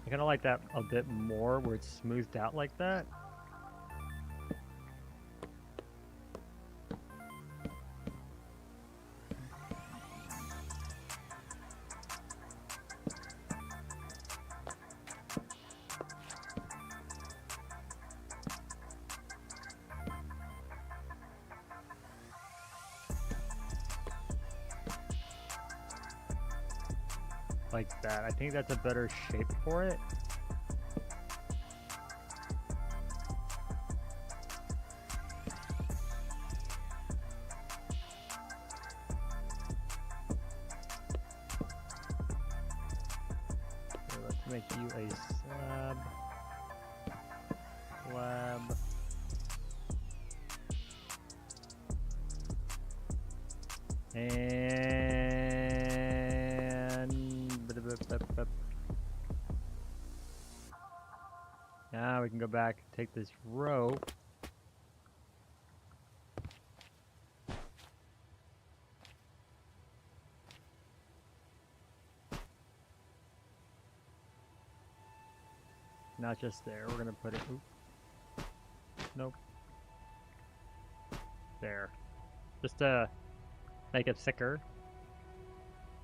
I kind of like that a bit more where it's smoothed out like that. Like that. I think that's a better shape for it. So let's make you a slab. Slab. And now we can go back, take this rope. Not just there, we're gonna put it, oop. Nope. There. Just to make it thicker.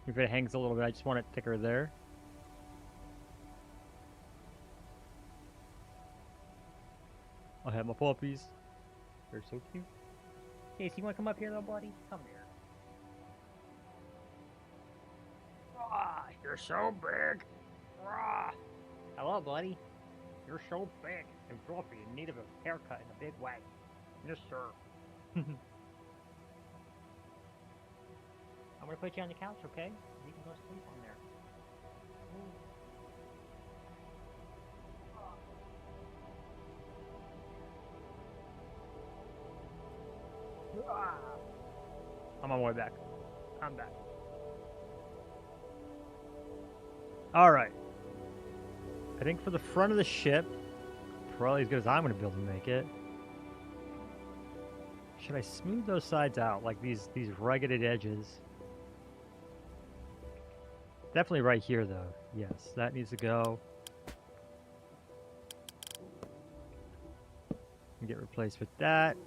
If it hangs a little bit, I just want it thicker there. I have my puppies. They're so cute. Casey, you want to come up here, little buddy? Come here. Ah, you're so big. Ah. Hello, buddy. You're so big and fluffy in need of a haircut in a big way. Yes, sir. I'm gonna put you on the couch, okay? You can go sleep on there. I'm on my way back. I'm back. Alright. I think for the front of the ship, probably as good as I'm going to be able to make it. Should I smooth those sides out, like these rugged edges? Definitely right here, though. Yes, that needs to go. And get replaced with that.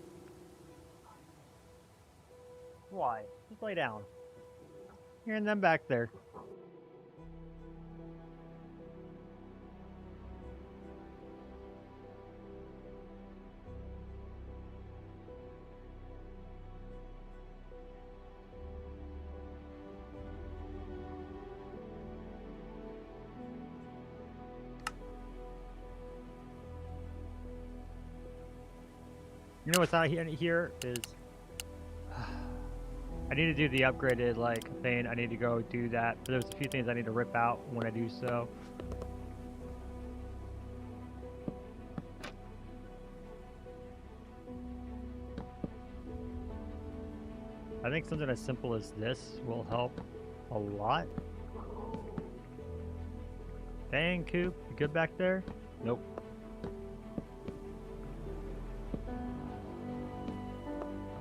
Why? Just lay down. Here and then back there. You know what's out here is I need to do the upgraded like thing. I need to go do that. But there's a few things I need to rip out when I do so. I think something as simple as this will help a lot. Dang, Coop, you good back there? Nope.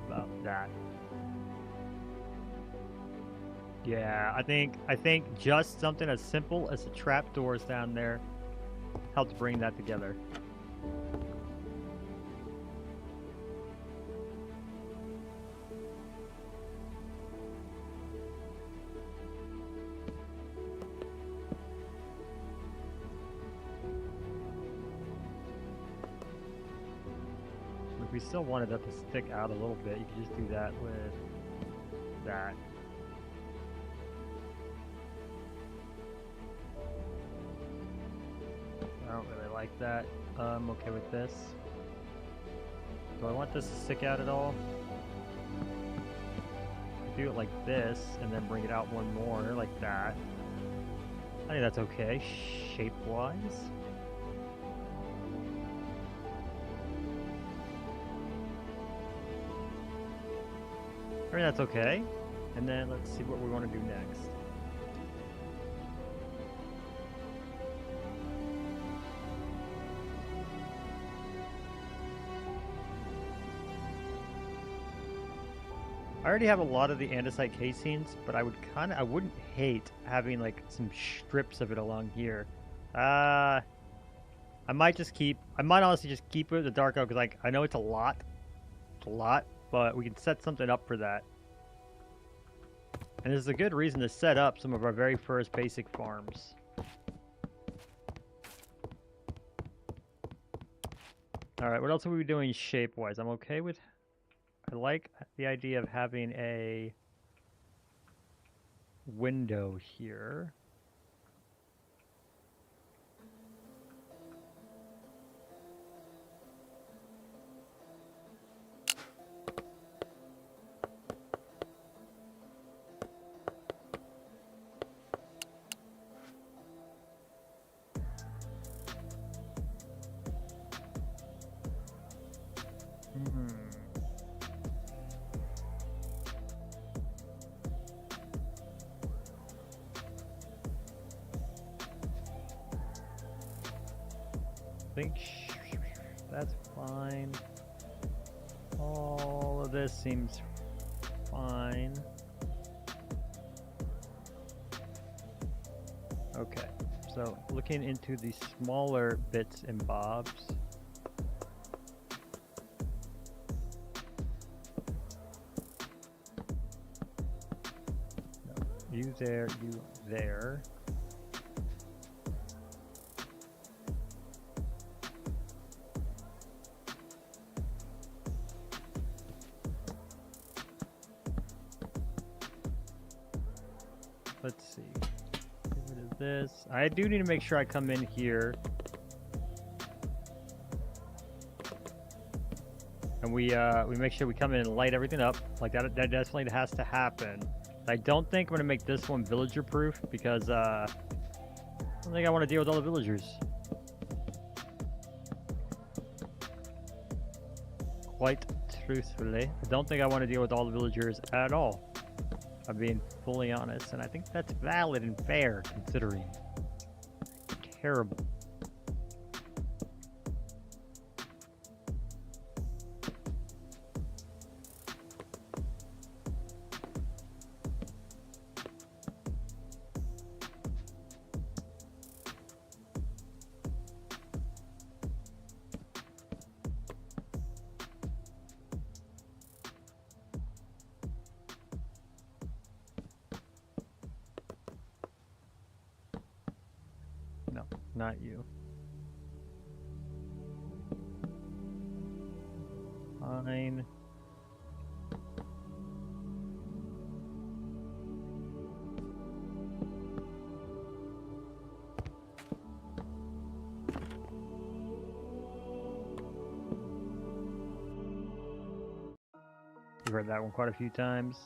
About that. Yeah, I think just something as simple as the trapdoors down there helps bring that together. you still wanted that to stick out a little bit, you could just do that with that. I don't really like that. I'm okay with this. Do I want this to stick out at all? Do it like this, and then bring it out one more, like that. I think that's okay, shape-wise. I think that's okay. And then let's see what we want to do next. I already have a lot of the andesite casings, but I wouldn't hate having like some strips of it along here. I might honestly just keep it the dark oak, because like I know it's a lot, but we can set something up for that. And this is a good reason to set up some of our very first basic farms. Alright, what else are we doing shape-wise? I'm okay with... I like the idea of having a window here. I think that's fine. All of this seems fine. Okay, so looking into the smaller bits and bobs. No, you there, you there. Let's see. Get rid of this. I do need to make sure I come in here. And we make sure we come in and light everything up. Like that definitely has to happen. I don't think I'm gonna make this one villager proof because I don't think I want to deal with all the villagers. Quite truthfully, I don't think I want to deal with all the villagers at all. I'm being fully honest, and I think that's valid and fair considering. Terrible. No, not you. Fine. You've heard that one quite a few times.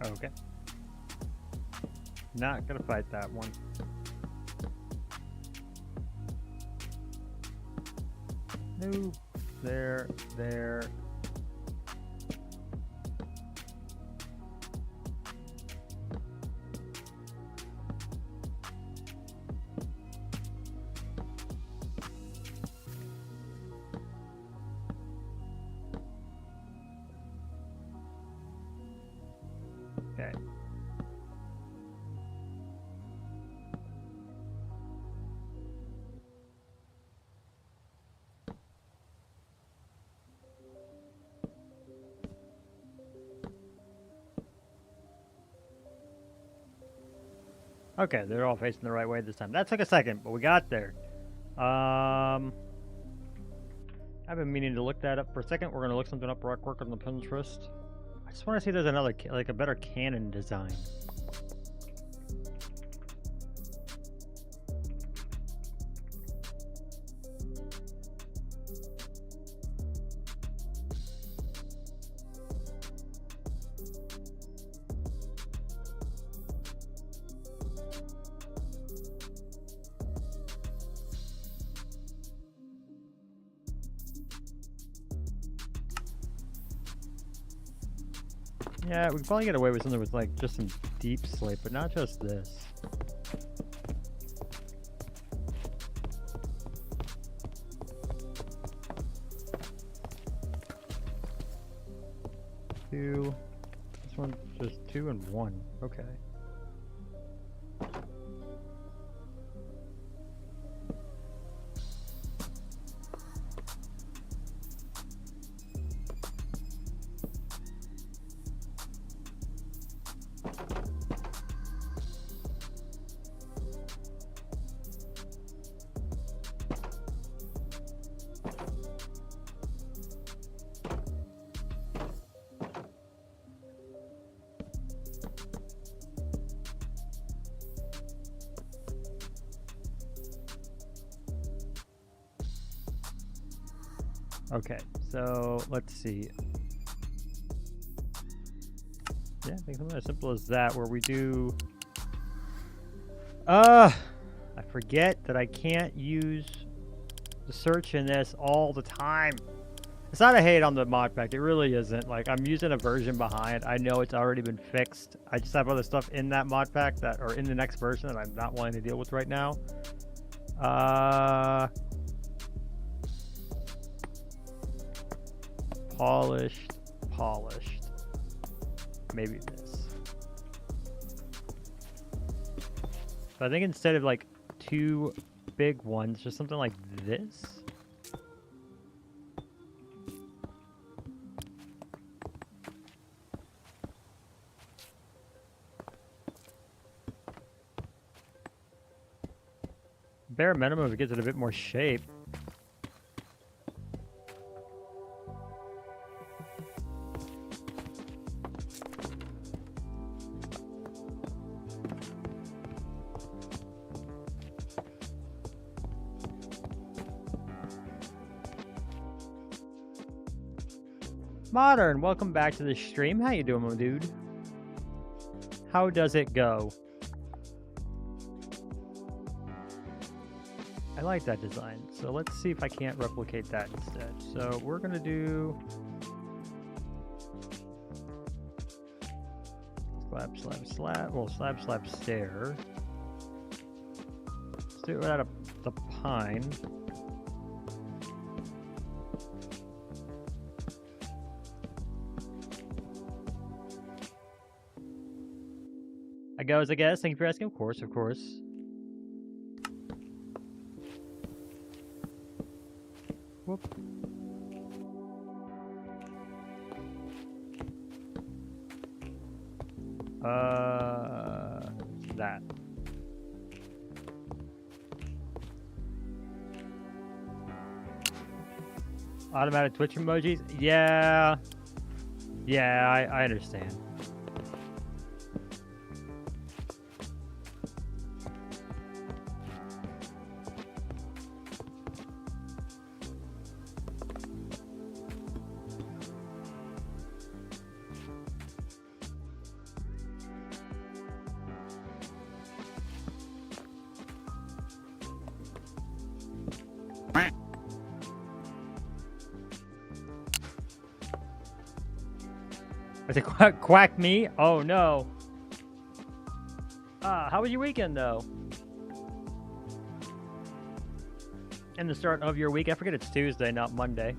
Okay. Not gonna fight that one. No. There. Okay. Okay, they're all facing the right way this time. That took a second, but we got there. I've been meaning to look that up for a second. We're gonna look something up real quick on the Pinterest. I just want to see if there's another, like a better cannon design. Yeah, we can probably get away with something with like just some deep slate, but not just this. Two. This one's just 2 and 1. Okay. Okay, so let's see. Yeah, I think something as simple as that, where we do. I forget that I can't use the search in this all the time. It's not a hate on the mod pack. It really isn't. Like, I'm using a version behind. I know it's already been fixed. I just have other stuff in that mod pack that are in the next version that I'm not wanting to deal with right now. Polished. Maybe this. But I think instead of like 2 big ones, just something like this. Bare minimum, if it gives it a bit more shape. Modern, welcome back to the stream. How you doing, my dude? How does it go? I like that design, so let's see if I can't replicate that instead. So we're gonna do slab, well, slab, stair. Let's do it out of the pine. I goes, I guess. Thank you for asking. Of course. Whoop. That. Automatic Twitch emojis? Yeah, I understand. I said quack me? Oh no. How was your weekend though? And the start of your week? I forget it's Tuesday, not Monday.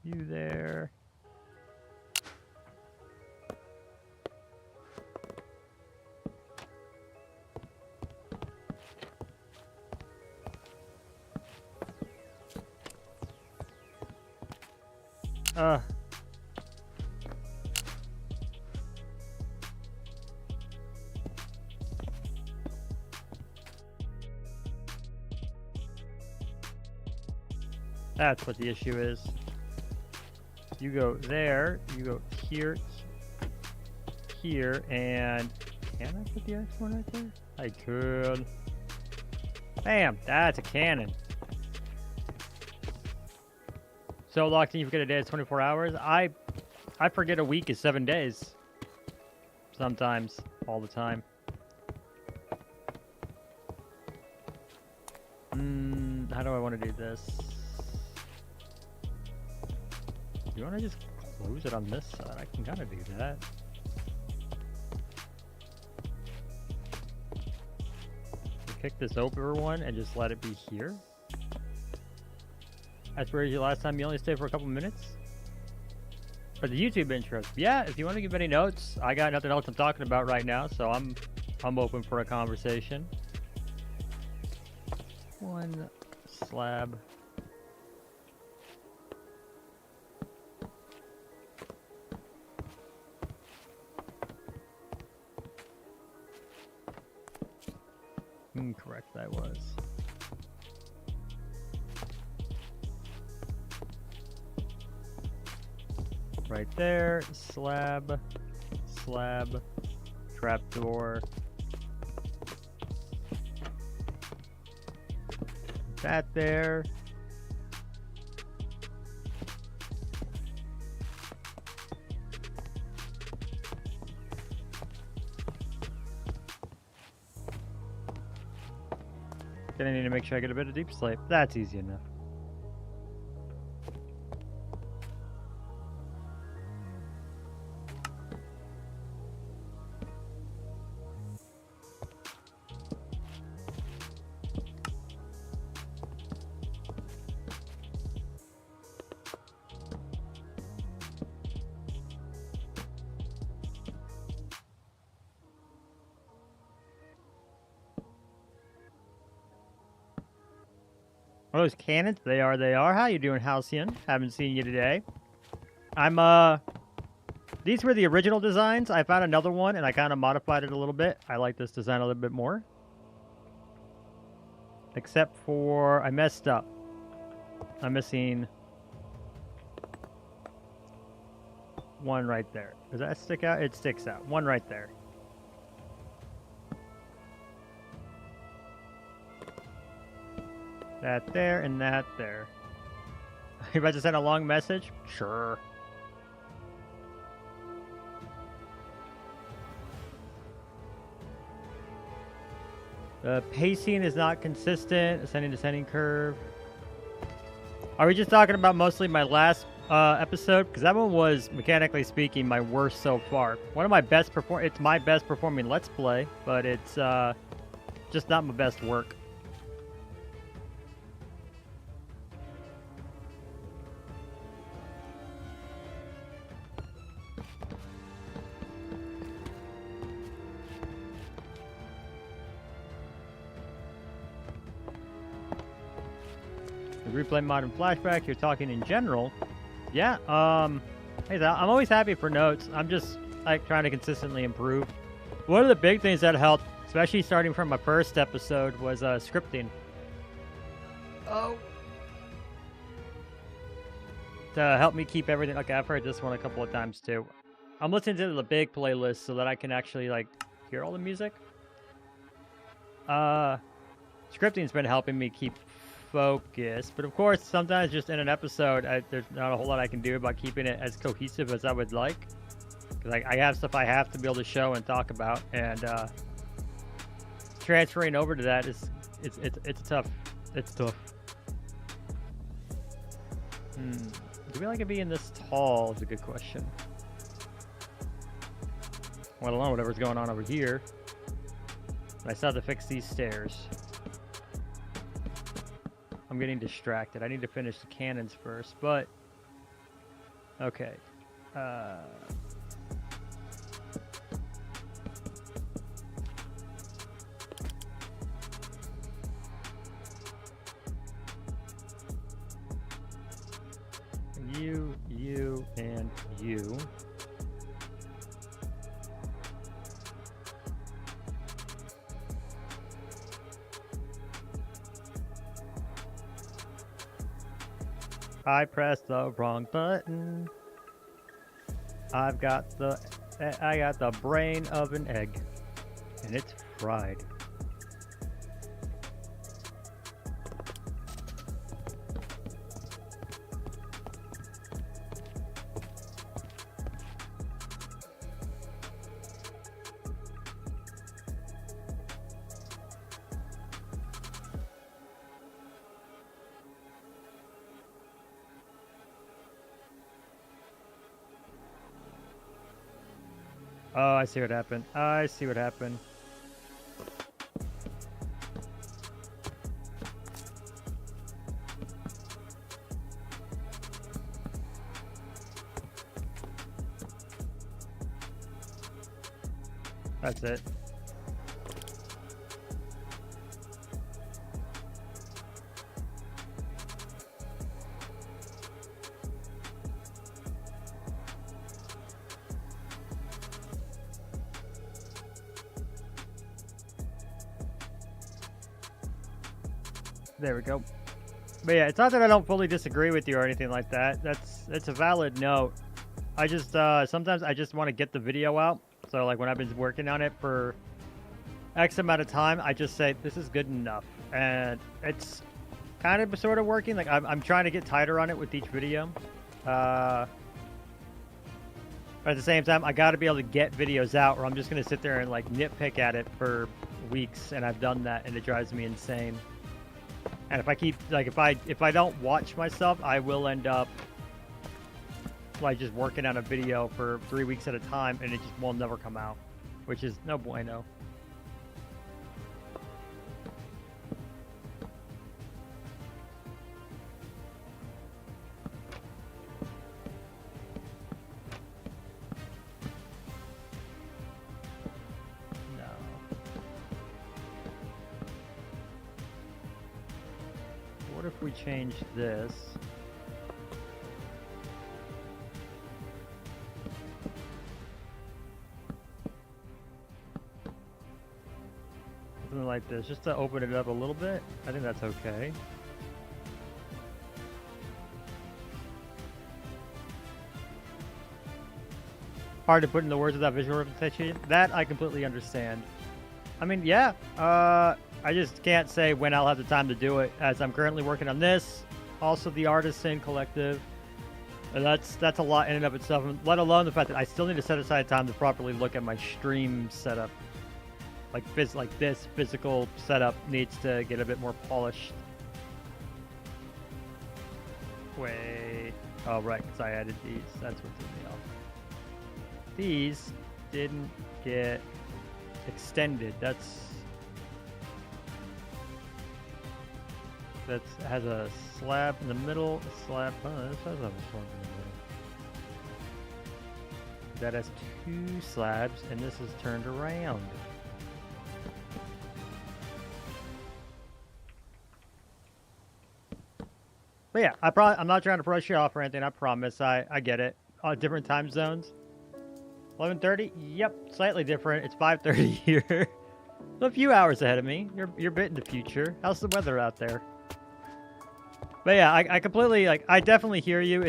You there. That's what the issue is. You go there, you go here, here, and can I put the X one right there? I could. Bam! That's a cannon. So locked in, you forget a day is 24 hours. I forget a week is 7 days. Sometimes, all the time. How do I want to do this? You want to just close it on this side? I can kind of do that. Kick this over one and just let it be here. That's where you last time you only stayed for a couple minutes. For the YouTube intro, yeah. If you want to give any notes, I got nothing else I'm talking about right now, so I'm open for a conversation. One slab. Incorrect, that was. Right there, slab, slab, trapdoor. That there. Gonna need to make sure I get a bit of deep sleep. That's easy enough. Oh, those cannons? They are, they are. How you doing, Halcyon? Haven't seen you today. These were the original designs. I found another one, and I kind of modified it a little bit. I like this design a little bit more. Except for, I messed up. I'm missing one right there. Does that stick out? It sticks out. One right there. That there and that there. You about to send a long message? Sure. The pacing is not consistent. Ascending, descending curve. Are we just talking about mostly my last episode? Because that one was, mechanically speaking, my worst so far. One of my best it's my best performing Let's Play, but it's just not my best work. Replay mod and flashback, you're talking in general. Yeah, hey, I'm always happy for notes. I'm just like trying to consistently improve. One of the big things that helped, especially starting from my first episode, was scripting. Oh. To help me keep everything. Okay, I've heard this one a couple of times too. I'm listening to the big playlist so that I can actually like hear all the music. Scripting's been helping me keep focus, but of course sometimes just in an episode there's not a whole lot I can do about keeping it as cohesive as I would like, because I have stuff I have to be able to show and talk about, and transferring over to that is it's tough. It's tough. Do we like to be in this tall? Is a good question. Let alone whatever's going on over here. I still have to fix these stairs. I'm getting distracted. I need to finish the cannons first, but okay. You, and you. I pressed the wrong button. I got the brain of an egg, and it's fried. Oh, I see what happened. I see what happened. That's it. There we go. But yeah, it's not that I don't fully disagree with you or anything like that. It's a valid note. I just sometimes I just want to get the video out. So like when I've been working on it for X amount of time, I just say this is good enough, and it's kind of sort of working. Like I'm trying to get tighter on it with each video. But at the same time, I got to be able to get videos out, or I'm just gonna sit there and like nitpick at it for weeks, and I've done that, and it drives me insane. And if I keep, like, if I don't watch myself, I will end up, like, just working on a video for 3 weeks at a time, and it just will never come out, which is no bueno. What if we change this? Something like this, just to open it up a little bit. I think that's okay. Hard to put into words without visual representation. That I completely understand. I mean, yeah. I just can't say when I'll have the time to do it, as I'm currently working on this. Also, the Artisan Collective. And that's a lot in and of itself, let alone the fact that I still need to set aside time to properly look at my stream setup. Like this physical setup needs to get a bit more polished. Wait. Oh, right, because I added these. That's what threw me off. These didn't get extended. That has a slab in the middle, a slab. Oh, this has a slab in the middle. That has 2 slabs, and this is turned around. But yeah, I'm not trying to brush you off or anything. I promise. I get it. Different time zones. 11:30. Yep, slightly different. It's 5:30 here. A few hours ahead of me. You're a bit in the future. How's the weather out there? But yeah, I completely, like, I definitely hear you.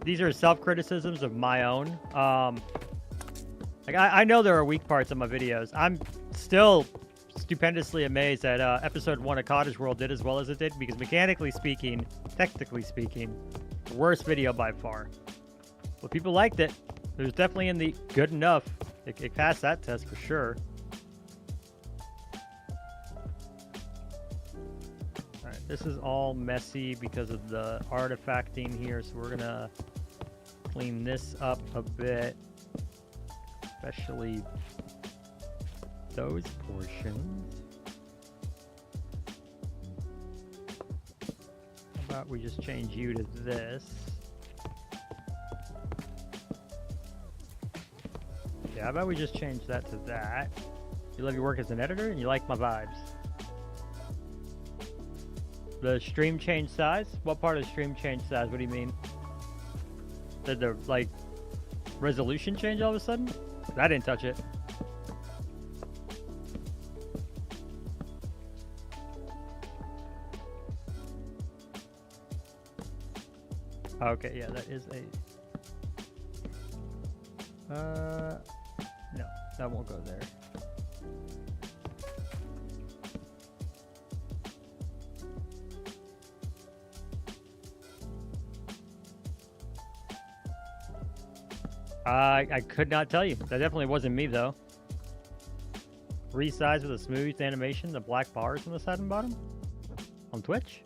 These are self-criticisms of my own. Like, I know there are weak parts of my videos. I'm still stupendously amazed that episode 1 of Cottage World did as well as it did, because mechanically speaking, technically speaking, worst video by far. But people liked it. It was definitely in the good enough. It passed that test for sure. Alright, this is all messy because of the artifacting here, so we're gonna clean this up a bit. Especially those portions. How about we just change you to this? Yeah, how about we just change that to that? You love your work as an editor and you like my vibes. The stream change size? What part of the stream change size? What do you mean? Did the, like, resolution change all of a sudden? I didn't touch it. Okay, yeah, that is a... no, that won't go there. I could not tell you. That definitely wasn't me, though. Resize with a smooth animation, the black bars on the side and bottom? On Twitch?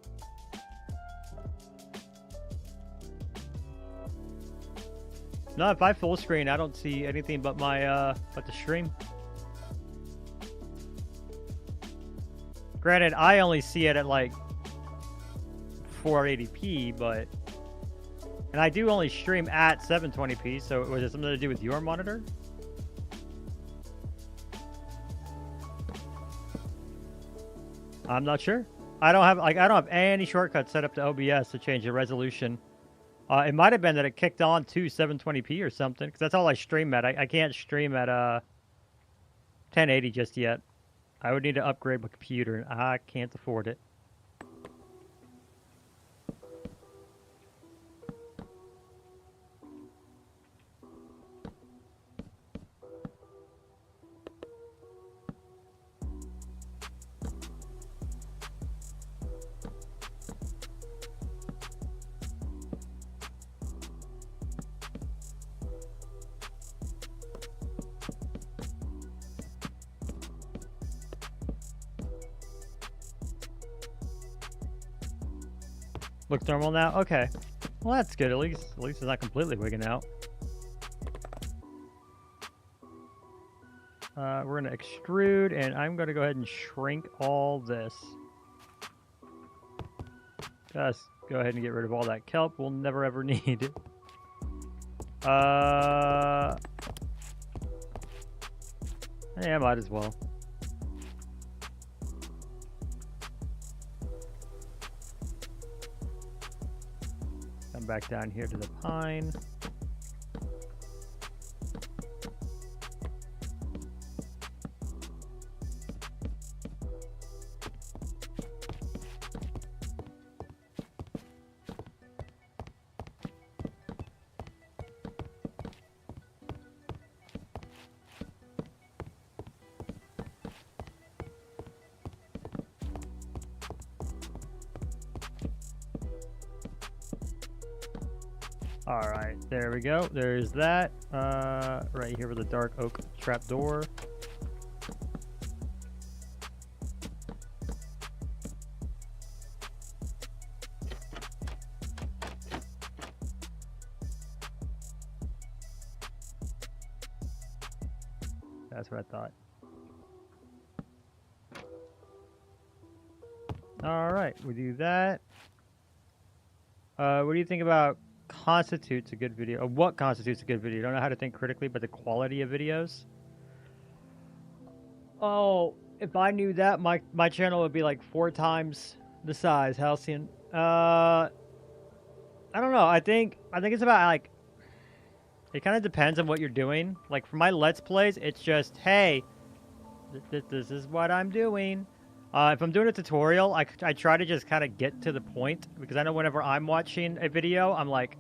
No, if I full screen, I don't see anything but my, but the stream. Granted, I only see it at, like, 480p, but... And I do only stream at 720p, so was it something to do with your monitor? I'm not sure. I don't have any shortcuts set up to OBS to change the resolution. It might have been that it kicked on to 720p or something, because that's all I stream at. I can't stream at 1080 just yet. I would need to upgrade my computer, and I can't afford it. Looks normal now? Okay. Well, that's good. At least it's not completely wigging out. We're going to extrude, and I'm going to go ahead and shrink all this. Just go ahead and get rid of all that kelp we'll never ever need. Yeah, might as well. Come back down here to the pine. All right, there we go. There's that. Right here with the dark oak trapdoor. That's what I thought. All right, we do that. What do you think about constitutes a good video? Or what constitutes a good video? I don't know how to think critically, but the quality of videos. Oh, if I knew that, my channel would be like 4 times the size. Halcyon. I don't know. I think it's about like. It kind of depends on what you're doing. Like for my Let's Plays, it's just, hey, this is what I'm doing. If I'm doing a tutorial, I try to just kind of get to the point, because I know whenever I'm watching a video, I'm like,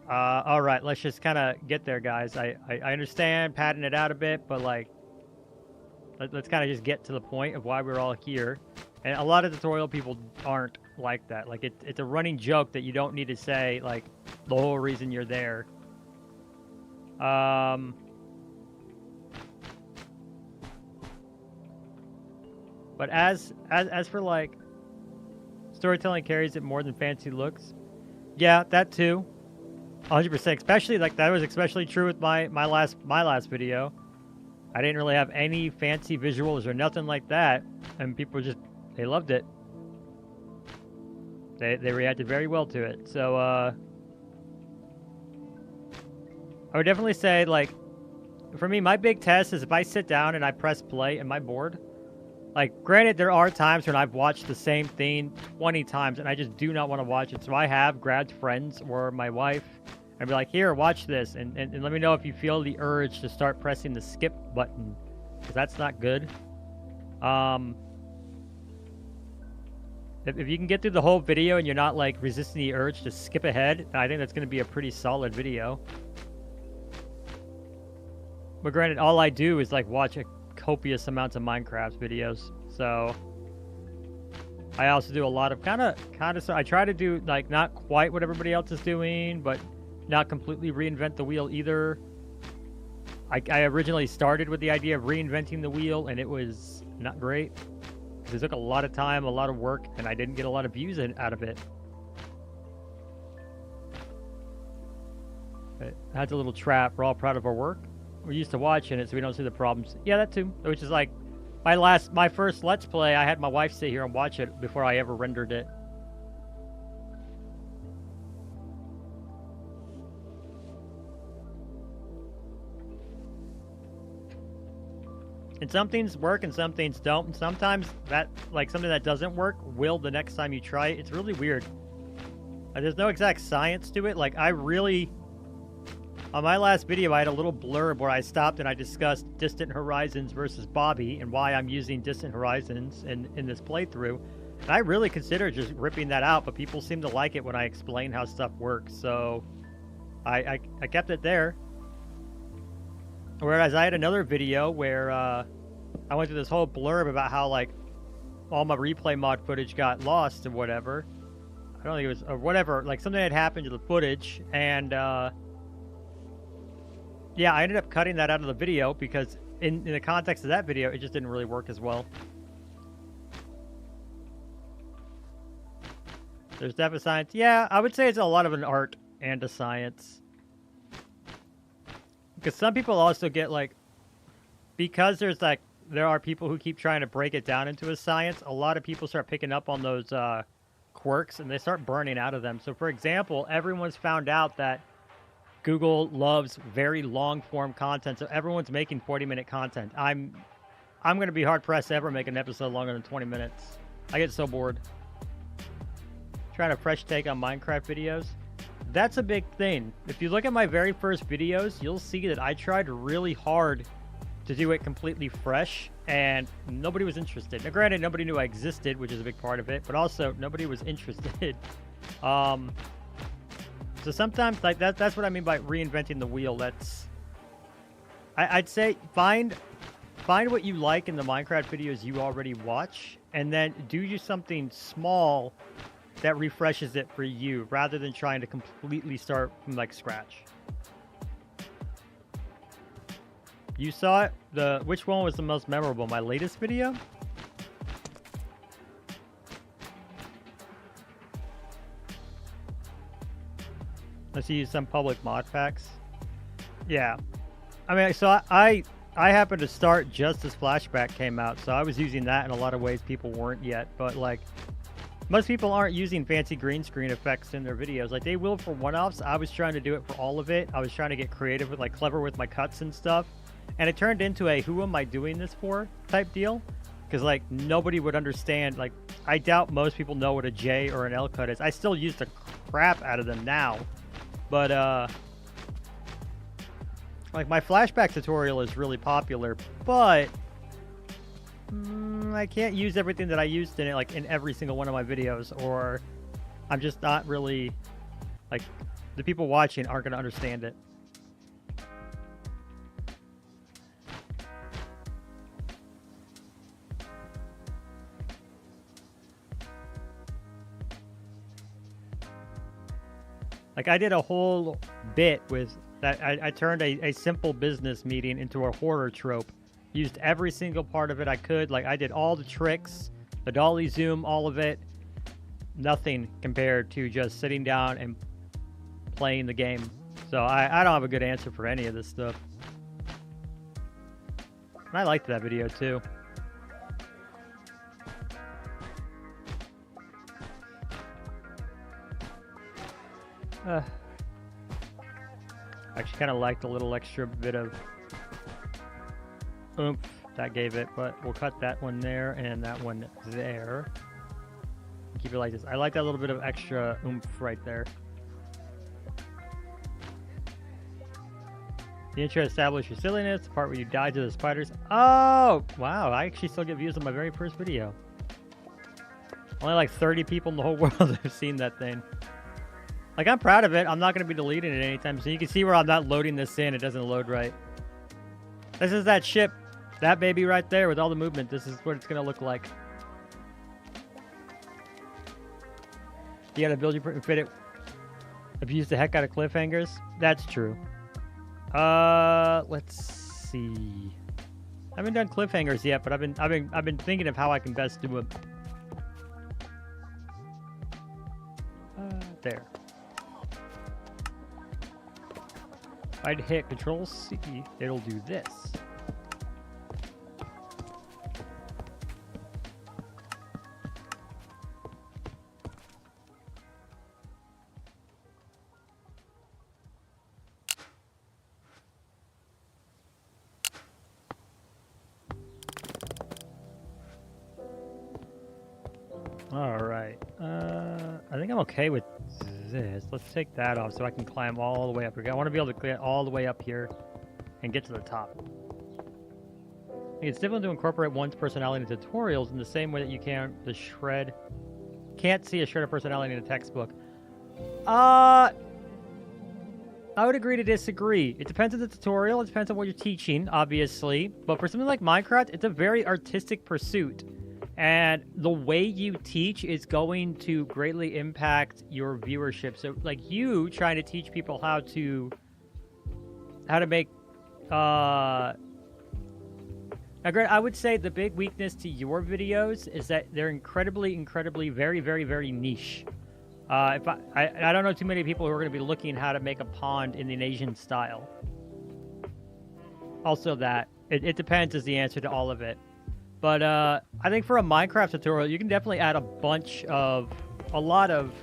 all right, let's just kind of get there, guys. I understand padding it out a bit, but like, let's kind of just get to the point of why we're all here. And a lot of tutorial people aren't like that. Like it's a running joke that you don't need to say like the whole reason you're there. But as for like Storytelling carries it more than fancy looks. Yeah, that too. 100%. Especially like that was especially true with my last video. I didn't really have any fancy visuals or nothing like that, and people just they loved it. They reacted very well to it. So I would definitely say, like, for me, my big test is if I sit down and I press play, am I bored? Like, granted, there are times when I've watched the same thing 20 times and I just do not want to watch it. So I have grabbed friends or my wife and be like, here, watch this. And let me know if you feel the urge to start pressing the skip button, because that's not good. If you can get through the whole video and you're not, like, resisting the urge to skip ahead, I think that's going to be a pretty solid video. But granted, all I do is, like, watch copious amounts of Minecraft videos. So I also do a lot of kind of so I try to do, like, not quite what everybody else is doing, but not completely reinvent the wheel either. I originally started with the idea of reinventing the wheel, and it was not great. It took a lot of time, a lot of work, and I didn't get a lot of views out of it. But that's a little trap. We're all proud of our work. We're used to watching it, so we don't see the problems. Yeah, that too. Which is like my first Let's Play. I had my wife sit here and watch it before I ever rendered it. And some things work and some things don't. And sometimes that, like, something that doesn't work will the next time you try it. It's really weird. There's no exact science to it. Like, on my last video, I had a little blurb where I stopped and I discussed Distant Horizons versus Bobby and why I'm using Distant Horizons in this playthrough. And I really considered just ripping that out, but people seem to like it when I explain how stuff works. So I kept it there. Whereas I had another video where I went through this whole blurb about how, like, all my replay mod footage got lost and whatever. I don't think it was, or whatever, like, something had happened to the footage, and yeah, I ended up cutting that out of the video because in the context of that video, it just didn't really work as well. There's definitely science. Yeah, I would say it's a lot of an art and a science. Because some people also get, like, because there are people who keep trying to break it down into a science, a lot of people start picking up on those quirks and they start burning out of them. So, for example, everyone's found out that Google loves very long-form content, so everyone's making 40-minute content. I'm going to be hard-pressed to ever make an episode longer than 20 minutes. I get so bored. Trying a fresh take on Minecraft videos. That's a big thing. If you look at my very first videos, you'll see that I tried really hard to do it completely fresh, and nobody was interested. Now, granted, nobody knew I existed, which is a big part of it, but also nobody was interested. So sometimes, like, that's what I mean by reinventing the wheel. I'd say find what you like in the Minecraft videos you already watch, and then do something small that refreshes it for you, rather than trying to completely start from, like, scratch. You saw it? Which one was the most memorable? My latest video? Let's use some public mod packs. Yeah. I mean, so I happened to start just as Flashback came out, so I was using that in a lot of ways people weren't yet, but, like, most people aren't using fancy green screen effects in their videos. Like, they will for one-offs. I was trying to do it for all of it. I was trying to get creative with, like, clever with my cuts and stuff. And it turned into a who am I doing this for type deal. Because, like, nobody would understand. Like, I doubt most people know what a J or an L cut is. I still use the crap out of them now. But, like, my Flashback tutorial is really popular. But I can't use everything that I used in it, like, in every single one of my videos, or I'm just not really, like, the people watching aren't going to understand it. Like, I did a whole bit with that. I turned a simple business meeting into a horror trope. Used every single part of it I could. Like, I did all the tricks, the dolly zoom, all of it. nothing compared to just sitting down and playing the game. So I don't have a good answer for any of this stuff. And I liked that video too. I actually kind of liked a little extra bit of oomph that gave it, but we'll cut that one there and that one there. Keep it like this. I like that little bit of extra oomph right there. The intro established your silliness, the part where you died to the spiders. Oh, wow. I actually still get views on my very first video. Only like 30 people in the whole world have seen that thing. Like, I'm proud of it. I'm not going to be deleting it anytime soon. You can see where I'm not loading this in. It doesn't load right. This is that ship. That baby right there with all the movement. This is what it's going to look like. You got to build your fit it. Abuse the heck out of cliffhangers. That's true. Let's see. I haven't done cliffhangers yet, but I've been thinking of how I can best do them. There. If I'd hit Control C, it'll do this. All right. I think I'm okay with this. Let's take that off so I can climb all the way up here. I want to be able to get all the way up here and get to the top. I think it's difficult to incorporate one's personality into tutorials in the same way that you can't see a shred of personality in a textbook. I would agree to disagree. It depends on the tutorial. It depends on what you're teaching, obviously. But for something like Minecraft, it's a very artistic pursuit. And the way you teach is going to greatly impact your viewership. So, like, you trying to teach people how to make, now, Grant, I would say the big weakness to your videos is that they're incredibly, very, very, very niche. I don't know too many people who are going to be looking how to make a pond in an Asian style. Also that. It depends is the answer to all of it. But I think for a Minecraft tutorial, you can definitely add a lot of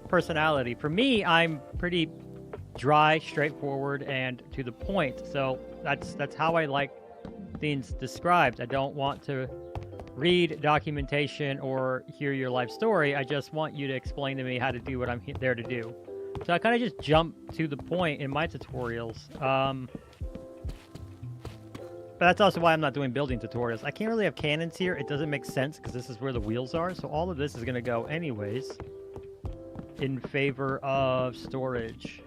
personality. For me, I'm pretty dry, straightforward, and to the point. So that's how I like things described. I don't want to read documentation or hear your life story. I just want you to explain to me how to do what I'm there to do. So I kind of just jump to the point in my tutorials. But that's also why I'm not doing building tutorials. I can't really have cannons here. It doesn't make sense because this is where the wheels are. So all of this is going to go anyways in favor of storage.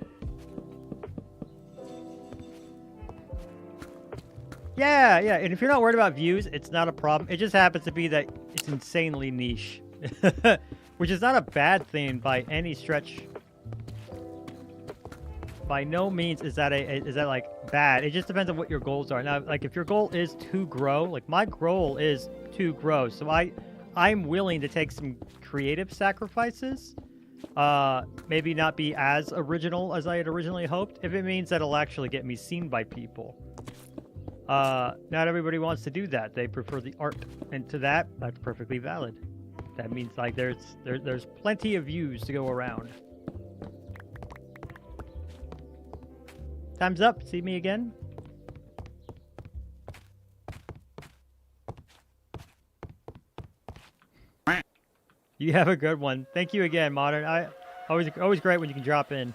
Yeah. And if you're not worried about views, it's not a problem. It just happens to be that it's insanely niche, which is not a bad thing by any stretch. By no means is that like bad. It just depends on what your goals are. Now, like if your goal is to grow, like my goal is to grow, so I'm willing to take some creative sacrifices. Maybe not be as original as I had originally hoped, if it means that it'll actually get me seen by people. Not everybody wants to do that. They prefer the art, and to that's perfectly valid. That means like there's plenty of views to go around. Time's up. See me again. You have a good one. Thank you again, Modern. Always great when you can drop in.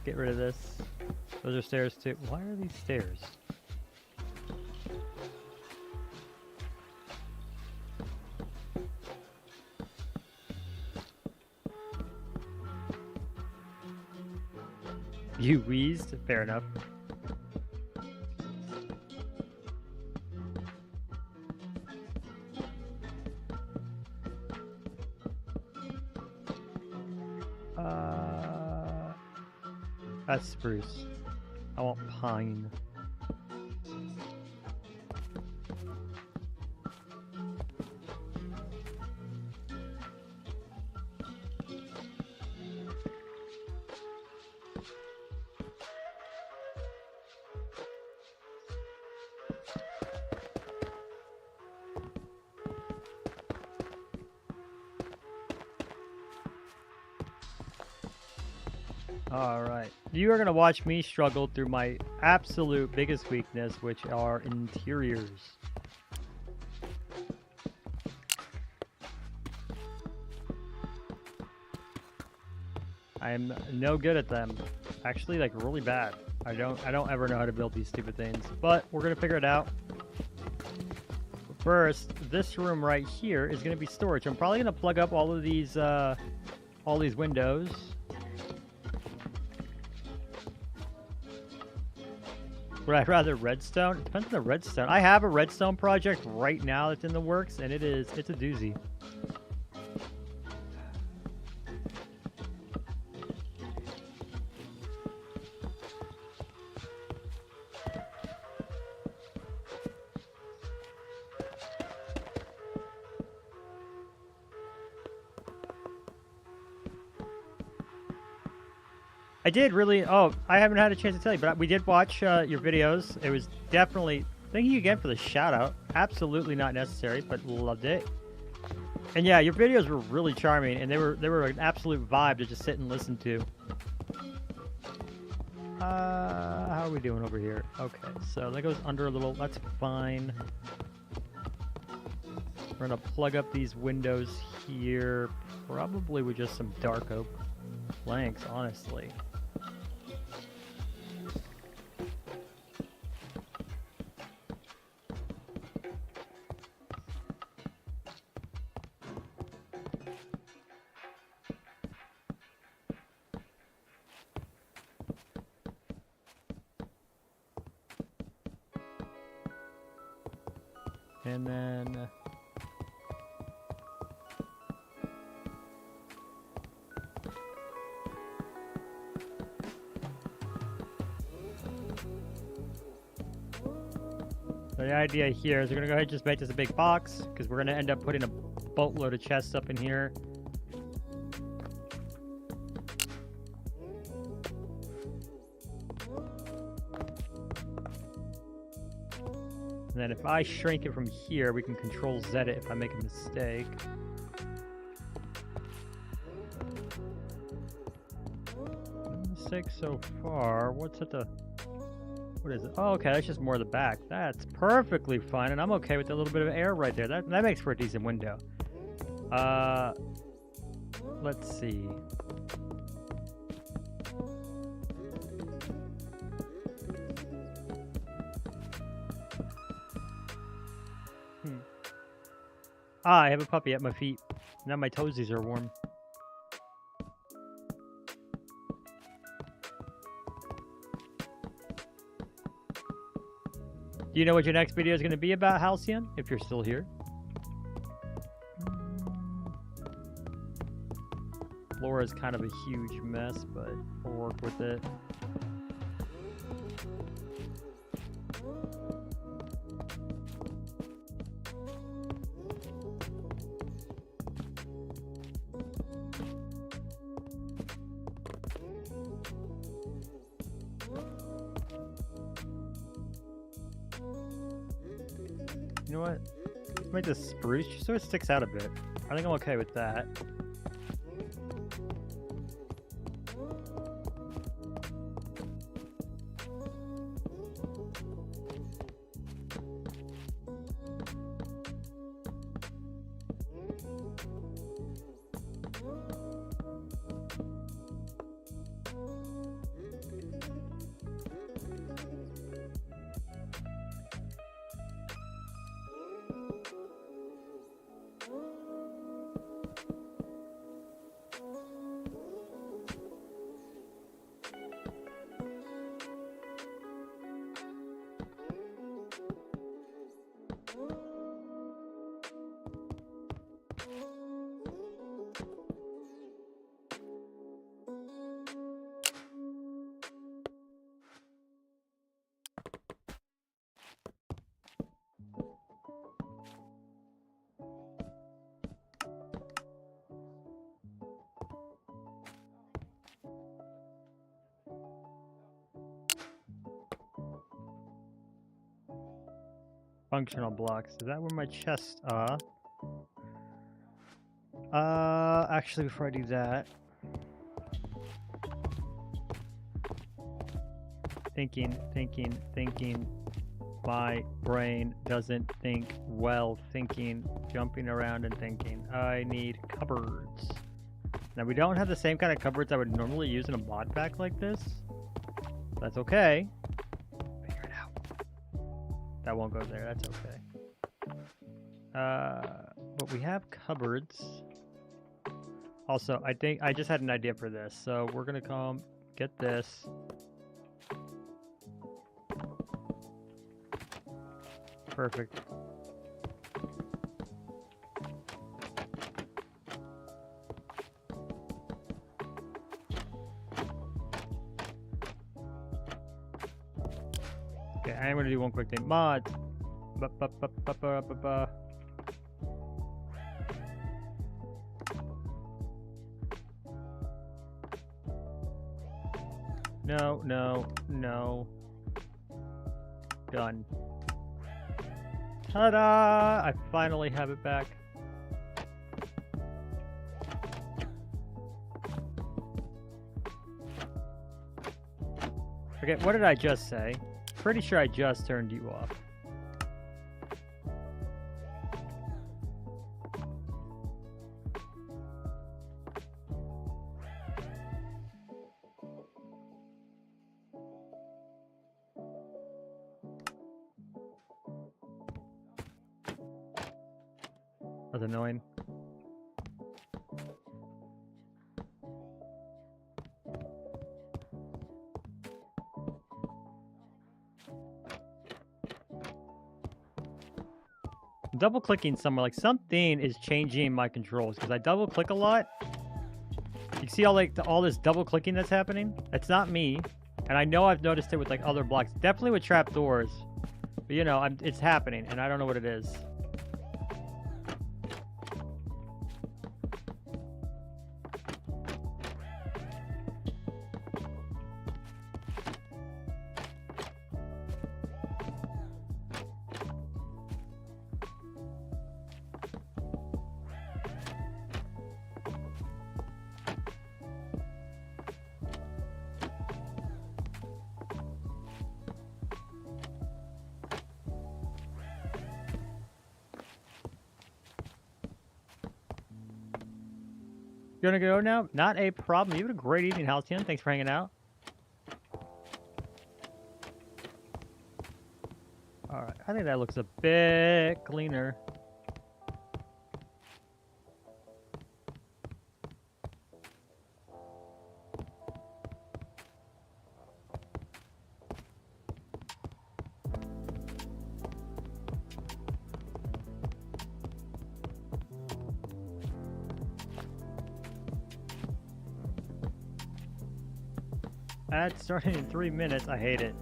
Get rid of this. Those are stairs too. Why are these stairs? You wheezed? Fair enough. That's spruce. I want pine. Alright. You are going to watch me struggle through my absolute biggest weakness, which are interiors. I'm no good at them. Actually, like, really bad. I don't ever know how to build these stupid things. But we're going to figure it out. First, this room right here is going to be storage. I'm probably going to plug up all these windows. Would I rather redstone? It depends on the redstone. I have a redstone project right now that's in the works, and it's a doozy. I did really. Oh, I haven't had a chance to tell you, but we did watch your videos. It was definitely. Thank you again for the shout out. Absolutely not necessary, but loved it. And yeah, your videos were really charming, and they were an absolute vibe to just sit and listen to. How are we doing over here? Okay, so that goes under a little. That's fine. We're gonna plug up these windows here, probably with just some dark oak planks, honestly. And then the idea here is we're going to go ahead and just make this a big box, because we're going to end up putting a boatload of chests up in here. And then if I shrink it from here, we can Control Z it if I make a mistake. Mistake so far. What's at the... What is it? Oh, okay, that's just more of the back. That's perfectly fine, and I'm okay with a little bit of air right there. That makes for a decent window. Let's see. Ah, I have a puppy at my feet. Now my toesies are warm. Do you know what your next video is going to be about, Halcyon? If you're still here. Floor is kind of a huge mess, but we'll work with it. You know what? Let's make this spruce just so it sticks out a bit. I think I'm okay with that. Functional blocks. Is that where my chests are? Actually, before I do that, thinking. My brain doesn't think well thinking, jumping around and thinking. I need cupboards. Now we don't have the same kind of cupboards I would normally use in a mod pack like this. That's okay. Figure it out. That won't go there, that's okay. But we have cupboards. Also, I think I just had an idea for this. So we're gonna come get this. Perfect. Okay, I'm gonna do one quick thing. Mods. No, no, no. Done. Ta-da! I finally have it back. Okay, what did I just say? Pretty sure I just turned you off. That's annoying. Double clicking somewhere, like something is changing my controls because I double click a lot. You see all this double clicking that's happening? It's not me, and I know I've noticed it with like other blocks, definitely with trapdoors. But you know, it's happening, and I don't know what it is. You wanna go now? Not a problem. You had a great evening, Halcyon. Thanks for hanging out. Alright, I think that looks a bit cleaner. Ad starting in 3 minutes. I hate it.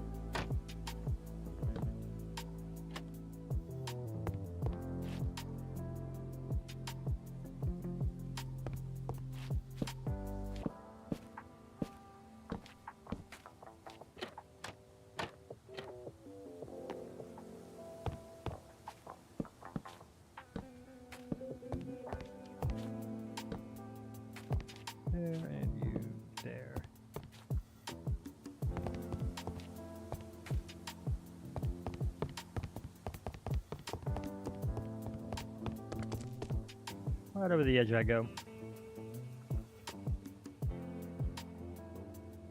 There and you there. Right over the edge I go.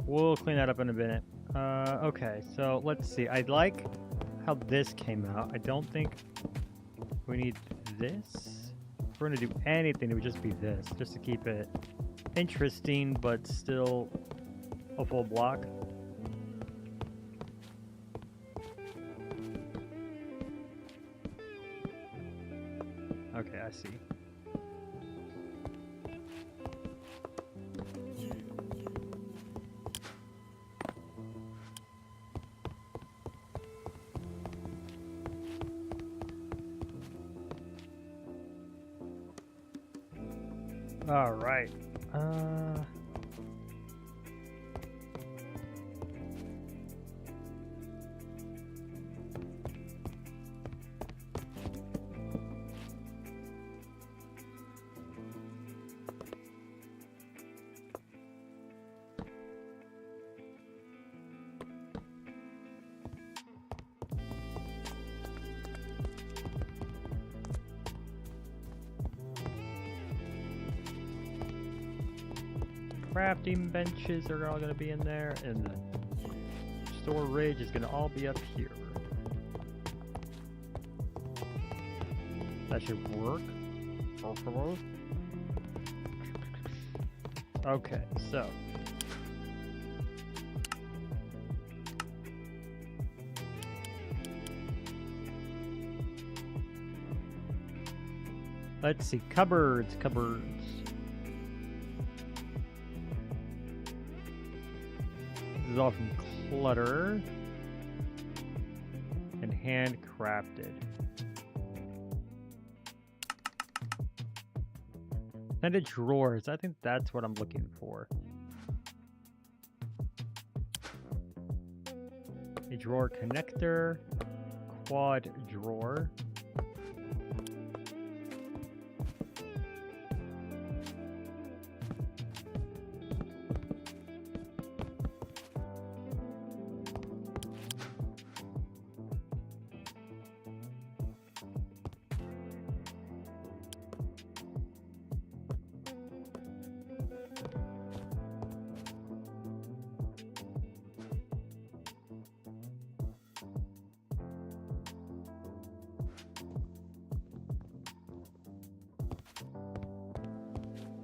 We'll clean that up in a minute. Okay, so let's see. I like how this came out. I don't think we need this. If we're gonna do anything, it would just be this, just to keep it interesting, but still a full block. Okay, I see. All right. crafting benches are all going to be in there, and the storage is going to all be up here. That should work. Okay, so let's see, cupboards. This is all from clutter and handcrafted. Extended drawers. I think that's what I'm looking for. A drawer connector, quad drawer.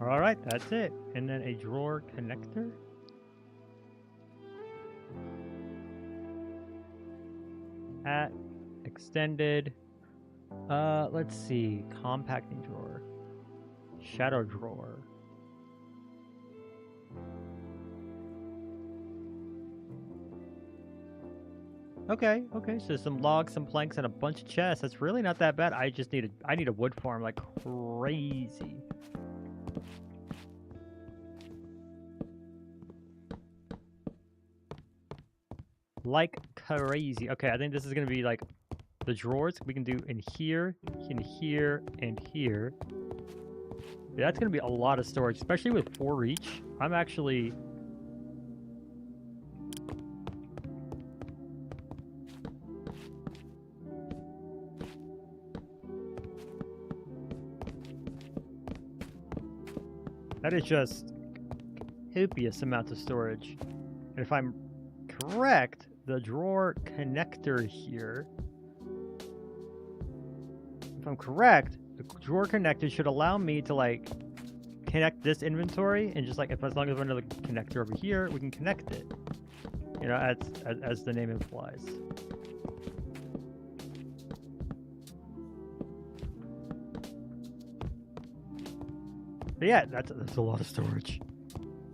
All right, that's it. And then a drawer connector. At extended. Let's see. Compacting drawer. Shadow drawer. Okay, so some logs, some planks, and a bunch of chests. That's really not that bad. I need a wood farm like crazy. Like crazy. Okay, I think this is gonna be like the drawers we can do in here, and here, and here. Yeah, that's gonna be a lot of storage, especially with 4 each. I'm actually that is just copious amounts of storage. And if I'm correct, the drawer connector here, if I'm correct, the drawer connector should allow me to like connect this inventory, and just like as long as we have another connector over here, we can connect it. You know, as the name implies. But yeah, that's a lot of storage,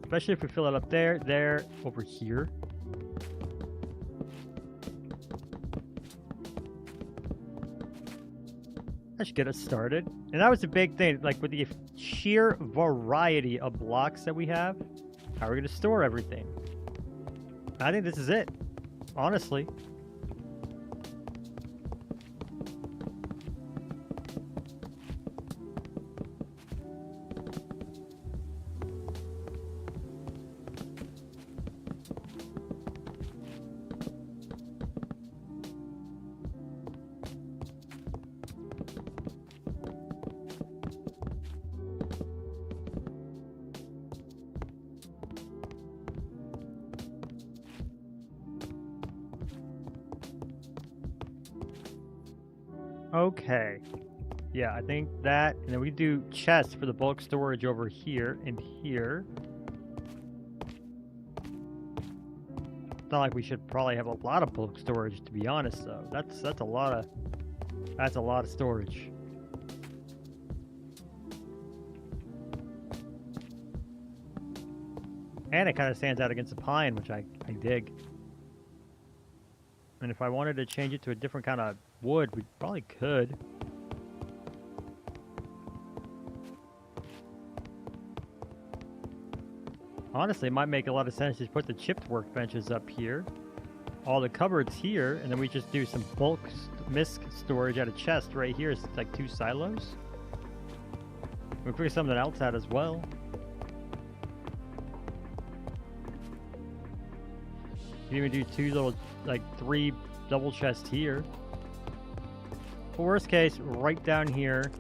especially if we fill it up there, over here. That should get us started. And that was the big thing, like with the sheer variety of blocks that we have, how are we going to store everything? I think this is it, honestly. Okay. Yeah, I think that, and then we do chests for the bulk storage over here and here. It's not like we should probably have a lot of bulk storage, to be honest, though. That's a lot of storage. And it kind of stands out against the pine, which I dig. And if I wanted to change it to a different kind of wood, we probably could. Honestly, it might make a lot of sense to put the chipped workbenches up here, all the cupboards here, and then we just do some bulk misc storage at a chest right here. It's like 2 silos. We figure something else out as well. You can even do 2 little, like 3 double chests here. For worst case, right down here,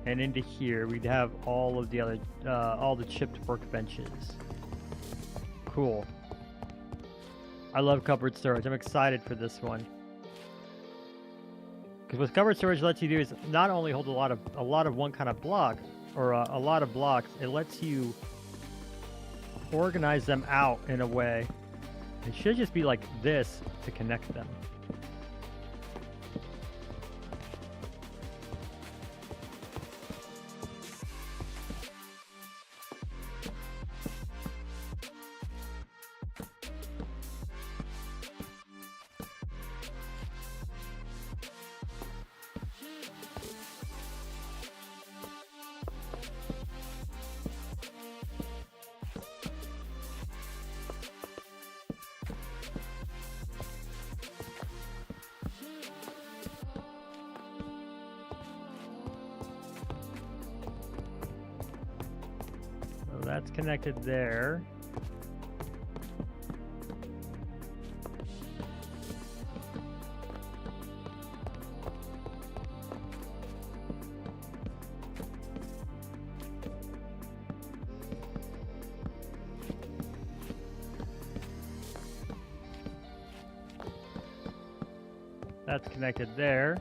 and into here we'd have all of the other, all the chipped workbenches. Cool. I love cupboard storage. I'm excited for this one. Because what cupboard storage lets you do is not only hold a lot of one kind of block, or a lot of blocks, it lets you organize them out in a way. It should just be like this to connect them. So that's connected there. That's connected there.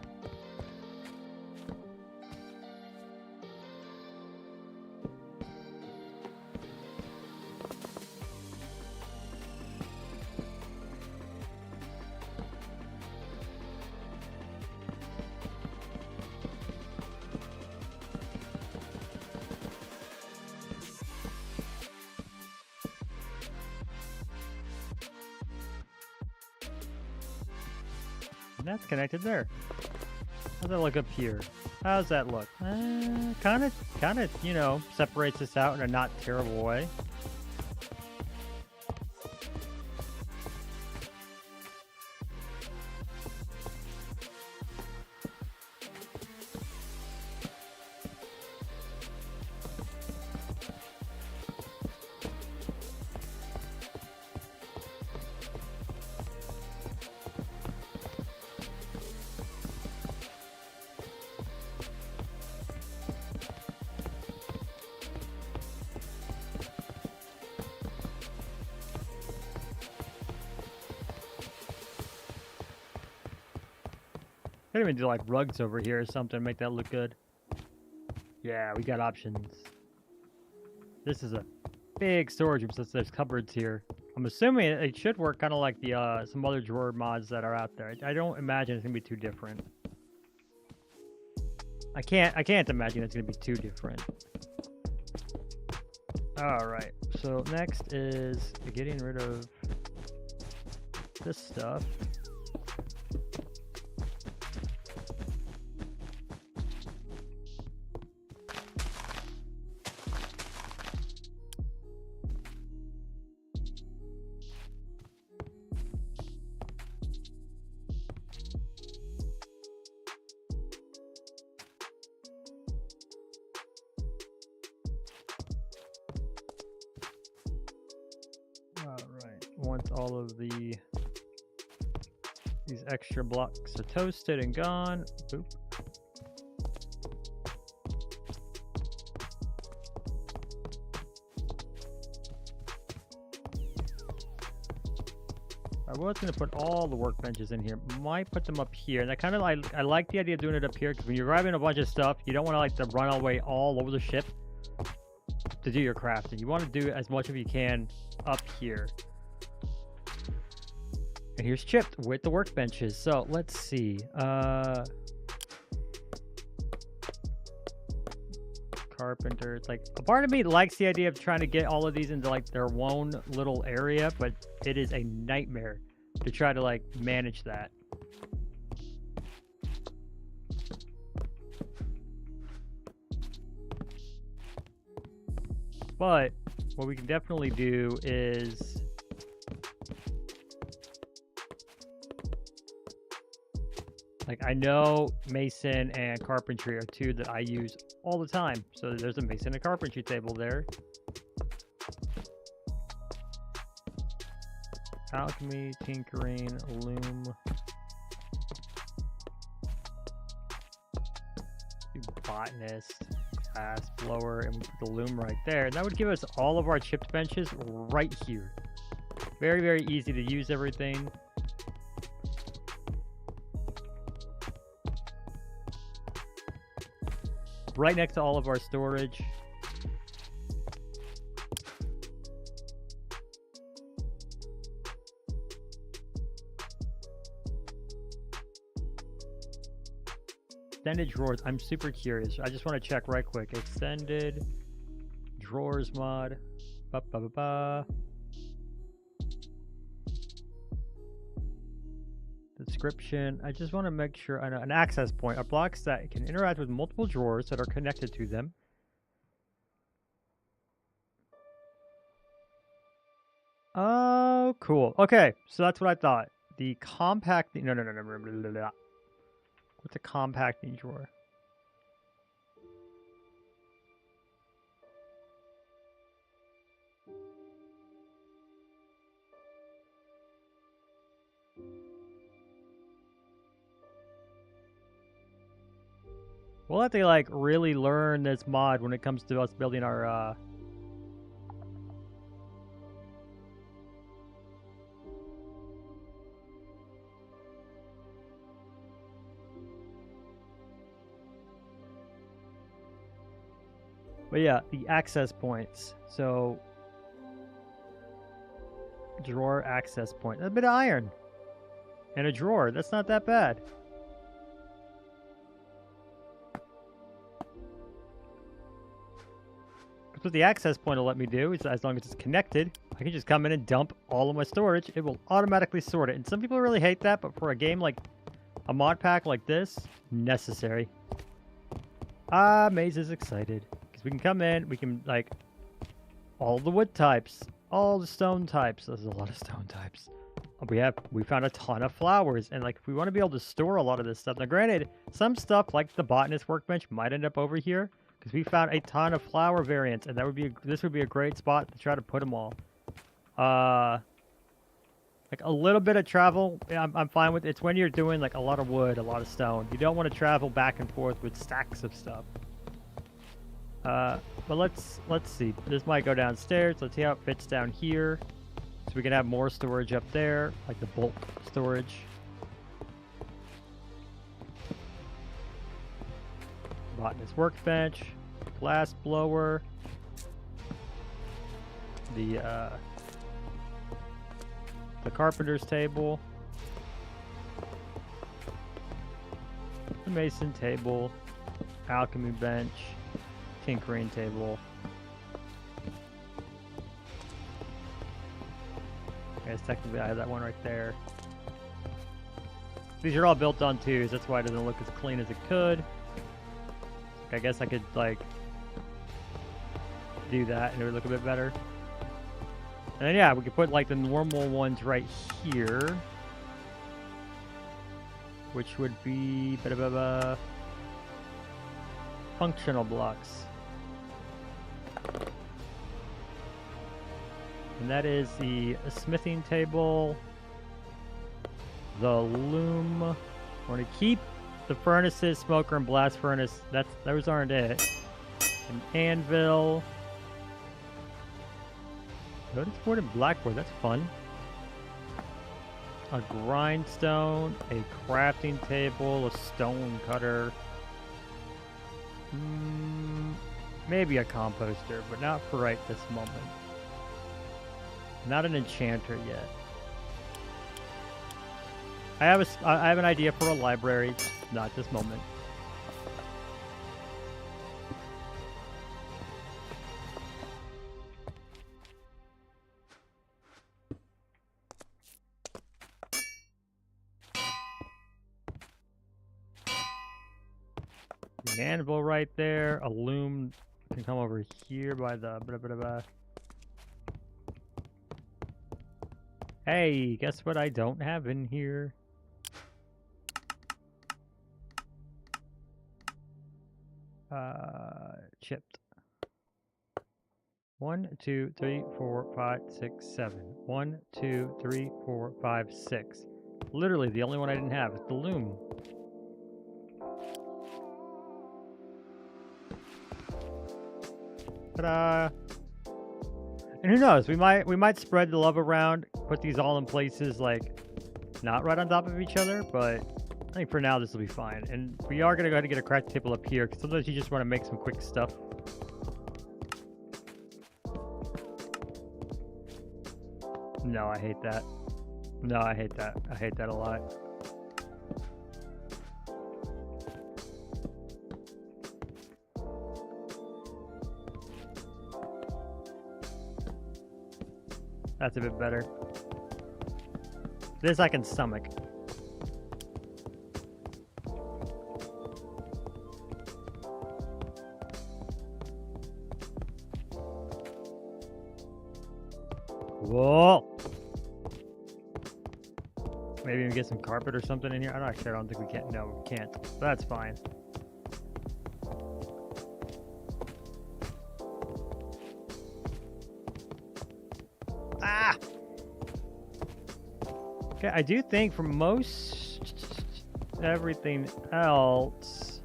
And that's connected there. How's that look up here? How's that look? Kind of, you know, separates this out in a not terrible way. Could even do like rugs over here or something, make that look good. Yeah, we got options. This is a big storage room since there's cupboards here. I'm assuming it should work kind of like the some other drawer mods that are out there. I don't imagine it's gonna be too different. I can't imagine it's gonna be too different. All right, so next is getting rid of this stuff. Once all of these extra blocks are toasted and gone, boop. I was going to put all the workbenches in here. Might put them up here. And I like the idea of doing it up here because when you're grabbing a bunch of stuff, you don't want to like to run all the way all over the ship to do your crafting. You want to do as much as you can up here. And here's chipped with the workbenches. So let's see. Carpenter. It's like a part of me likes the idea of trying to get all of these into like their own little area, but it is a nightmare to try to like manage that. But what we can definitely do is like, I know mason and carpentry are two that I use all the time. So there's a mason and carpentry table there. Alchemy, tinkering, loom. Botanist. glass blower, and we put the loom right there. And that would give us all of our chipped benches right here. Very, very easy to use everything. Right next to all of our storage. Extended drawers. I'm super curious. I just want to check right quick. Extended drawers mod. Ba, ba, ba, ba. Description. I just want to make sure. An access point. A blocks that can interact with multiple drawers that are connected to them. Oh, cool. Okay, so that's what I thought. The compacting. No. What's a compacting drawer? We'll have to like really learn this mod when it comes to us building our But yeah, the access points. So drawer access point. A bit of iron. And a drawer. That's not that bad. That's what the access point will let me do. Is as long as it's connected, I can just come in and dump all of my storage. It will automatically sort it. And some people really hate that, but for a game like a mod pack like this, necessary. Maze is excited. Because we can come in, we can, like, all the wood types, all the stone types. There's a lot of stone types. We found a ton of flowers, and, like, if we want to be able to store a lot of this stuff. Now, granted, some stuff, like the botanist workbench, might end up over here. Because we found a ton of flower variants, and this would be a great spot to try to put them all. Like a little bit of travel, I'm fine with. It's when you're doing like a lot of wood, a lot of stone. You don't want to travel back and forth with stacks of stuff. But let's see. This might go downstairs. Let's see how it fits down here. So we can have more storage up there, like the bulk storage. Botanist workbench, glass blower, the carpenter's table, the mason table, alchemy bench, tinkering table. I guess technically I have that one right there. These are all built on twos, that's why it doesn't look as clean as it could. I guess I could like do that and it would look a bit better. And then, yeah, we could put like the normal ones right here, which would be a bit of a functional blocks. And that is the smithing table, the loom. I want to keep the furnaces, smoker, and blast furnace. Those aren't it. An anvil. Notice board and blackboard, that's fun. A grindstone, a crafting table, a stone cutter. Maybe a composter, but not for right this moment. Not an enchanter yet. I have an idea for a library, not this moment. The anvil right there. A loom can come over here by the Hey, guess what I don't have in here? Chipped. 1, 2, 3, 4, 5, 6, 7. 1, 2, 3, 4, 5, 6. Literally, the only one I didn't have is the loom. Ta-da! And who knows? We might spread the love around, put these all in places like not right on top of each other, but I think for now this will be fine. And we are gonna go ahead and get a craft table up here because sometimes you just want to make some quick stuff. No, I hate that. No, I hate that. I hate that a lot. That's a bit better. This I can stomach. Whoa! Maybe we get some carpet or something in here. I don't think we can. No, we can't. But that's fine. Ah! Okay, I do think for most everything else,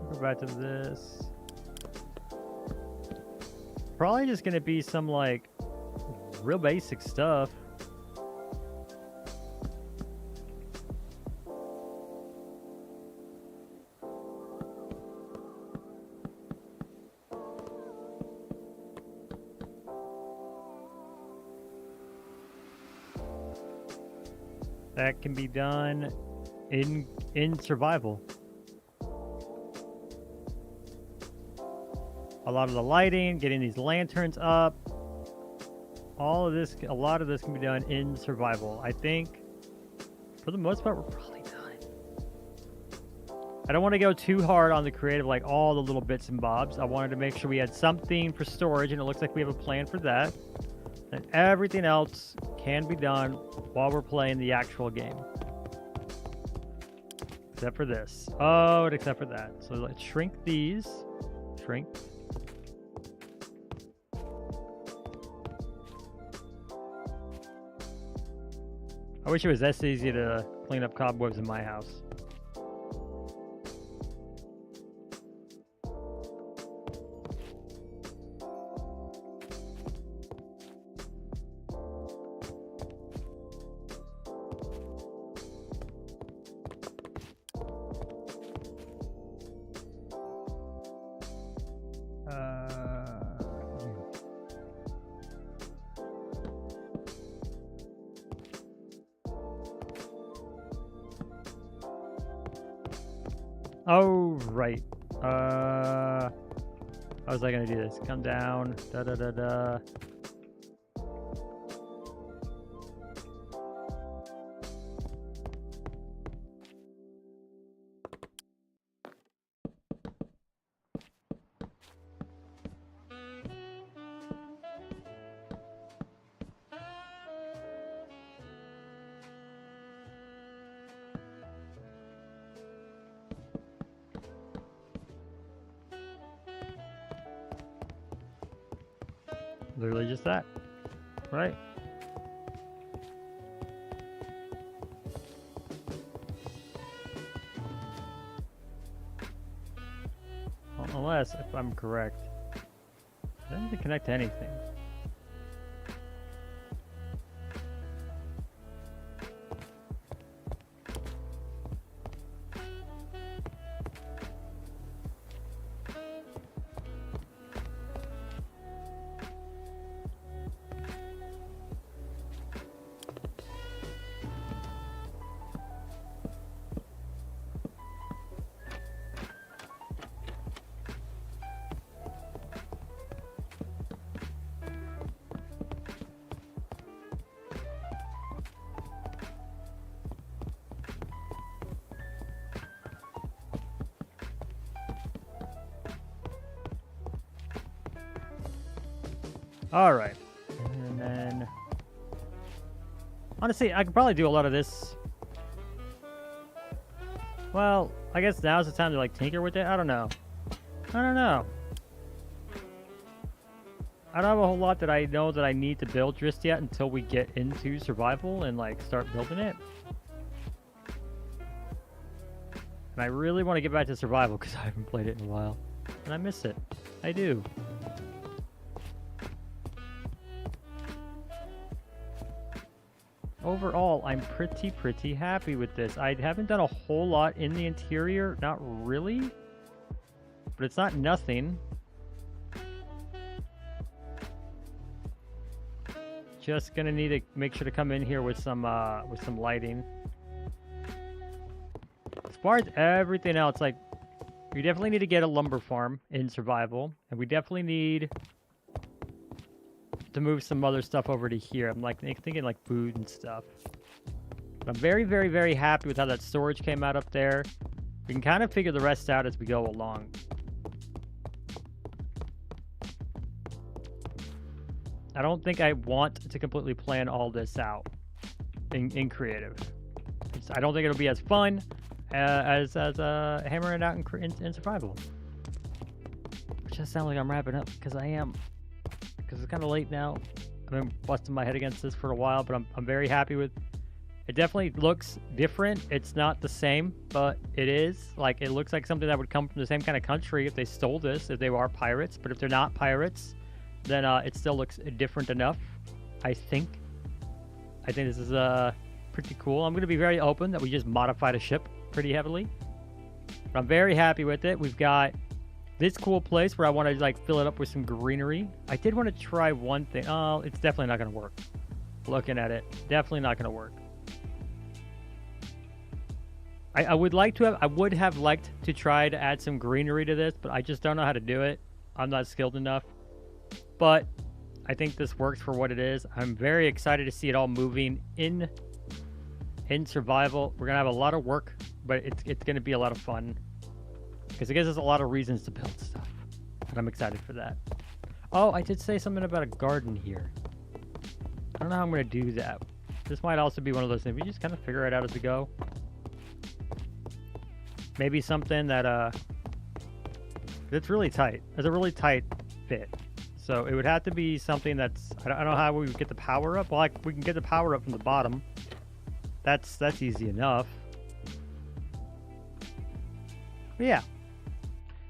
go back to this. Probably just gonna be some like real basic stuff. That can be done in survival. A lot of the lighting, getting these lanterns up, all of this, a lot of this can be done in survival. I think for the most part, we're probably done. I don't want to go too hard on the creative, like all the little bits and bobs. I wanted to make sure we had something for storage, and it looks like we have a plan for that. And everything else can be done while we're playing the actual game. Except for this. Oh, except for that. So let's shrink these. Shrink. I wish it was this easy to clean up cobwebs in my house. Oh, right. How was I gonna do this? Come down. Da da da da. Literally just that, right? Well, unless, if I'm correct, it doesn't connect to anything. All right, and then honestly, I could probably do a lot of this. Well, I guess now's the time to like tinker with it. I don't know. I don't have a whole lot that I know that I need to build just yet until we get into survival and like start building it. And I really want to get back to survival because I haven't played it in a while. And I miss it. I do. Overall, I'm pretty happy with this. I haven't done a whole lot in the interior. Not really. But it's not nothing. Just gonna need to make sure to come in here with some lighting. As far as everything else, like, we definitely need to get a lumber farm in survival, and we definitely need to move some other stuff over to here. I'm like thinking like food and stuff. But I'm very happy with how that storage came out up there. We can kind of figure the rest out as we go along. I don't think I want to completely plan all this out in creative. I don't think it'll be as fun as hammering it out in survival. It just sounds like I'm wrapping up because I am. Because it's kind of late now. I've been busting my head against this for a while, but I'm very happy with. It definitely looks different. It's not the same, but it is. Like, it looks like something that would come from the same kind of country if they stole this, if they are pirates. But if they're not pirates, then it still looks different enough, I think. I think this is pretty cool. I'm going to be very open that we just modified a ship pretty heavily. But I'm very happy with it. We've got this cool place where I want to like fill it up with some greenery. I did want to try one thing. Oh, it's definitely not going to work. Looking at it, definitely not going to work. I would have liked to try to add some greenery to this, but I just don't know how to do it. I'm not skilled enough. But I think this works for what it is. I'm very excited to see it all moving in survival. We're gonna have a lot of work, but it's gonna be a lot of fun because it gives us a lot of reasons to build stuff, and I'm excited for that. Oh, I did say something about a garden here. I don't know how I'm gonna do that. This might also be one of those things we just kind of figure it out as we go. Maybe something that it's really tight. It's a really tight fit. So it would have to be something that's, I don't know how we would get the power up. Well, like, we can get the power up from the bottom. That's easy enough. But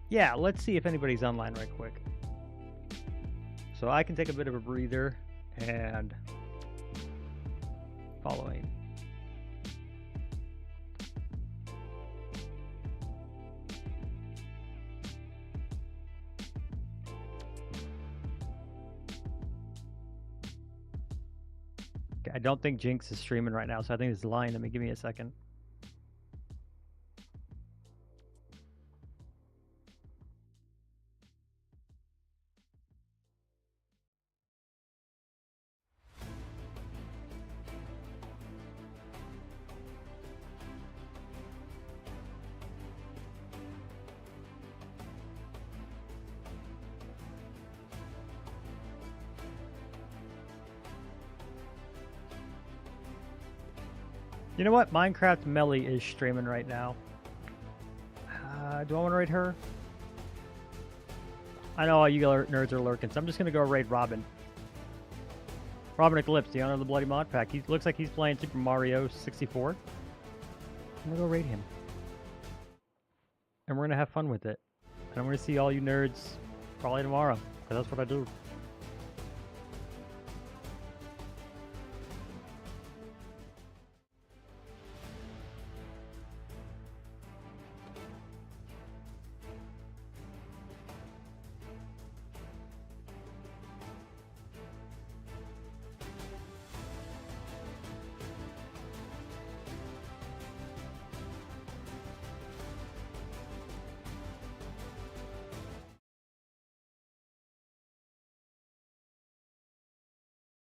yeah, let's see if anybody's online right quick. So I can take a bit of a breather and following. I don't think Jinx is streaming right now, so I think it's lying to me. Give me a second. You know what? Minecraft Melly is streaming right now. Do I want to raid her? I know all you nerds are lurking, so I'm just going to go raid Robin. Robin Eclipse, the owner of the Bloody Mod Pack. He looks like he's playing Super Mario 64. I'm going to go raid him. And we're going to have fun with it. And I'm going to see all you nerds probably tomorrow, because that's what I do.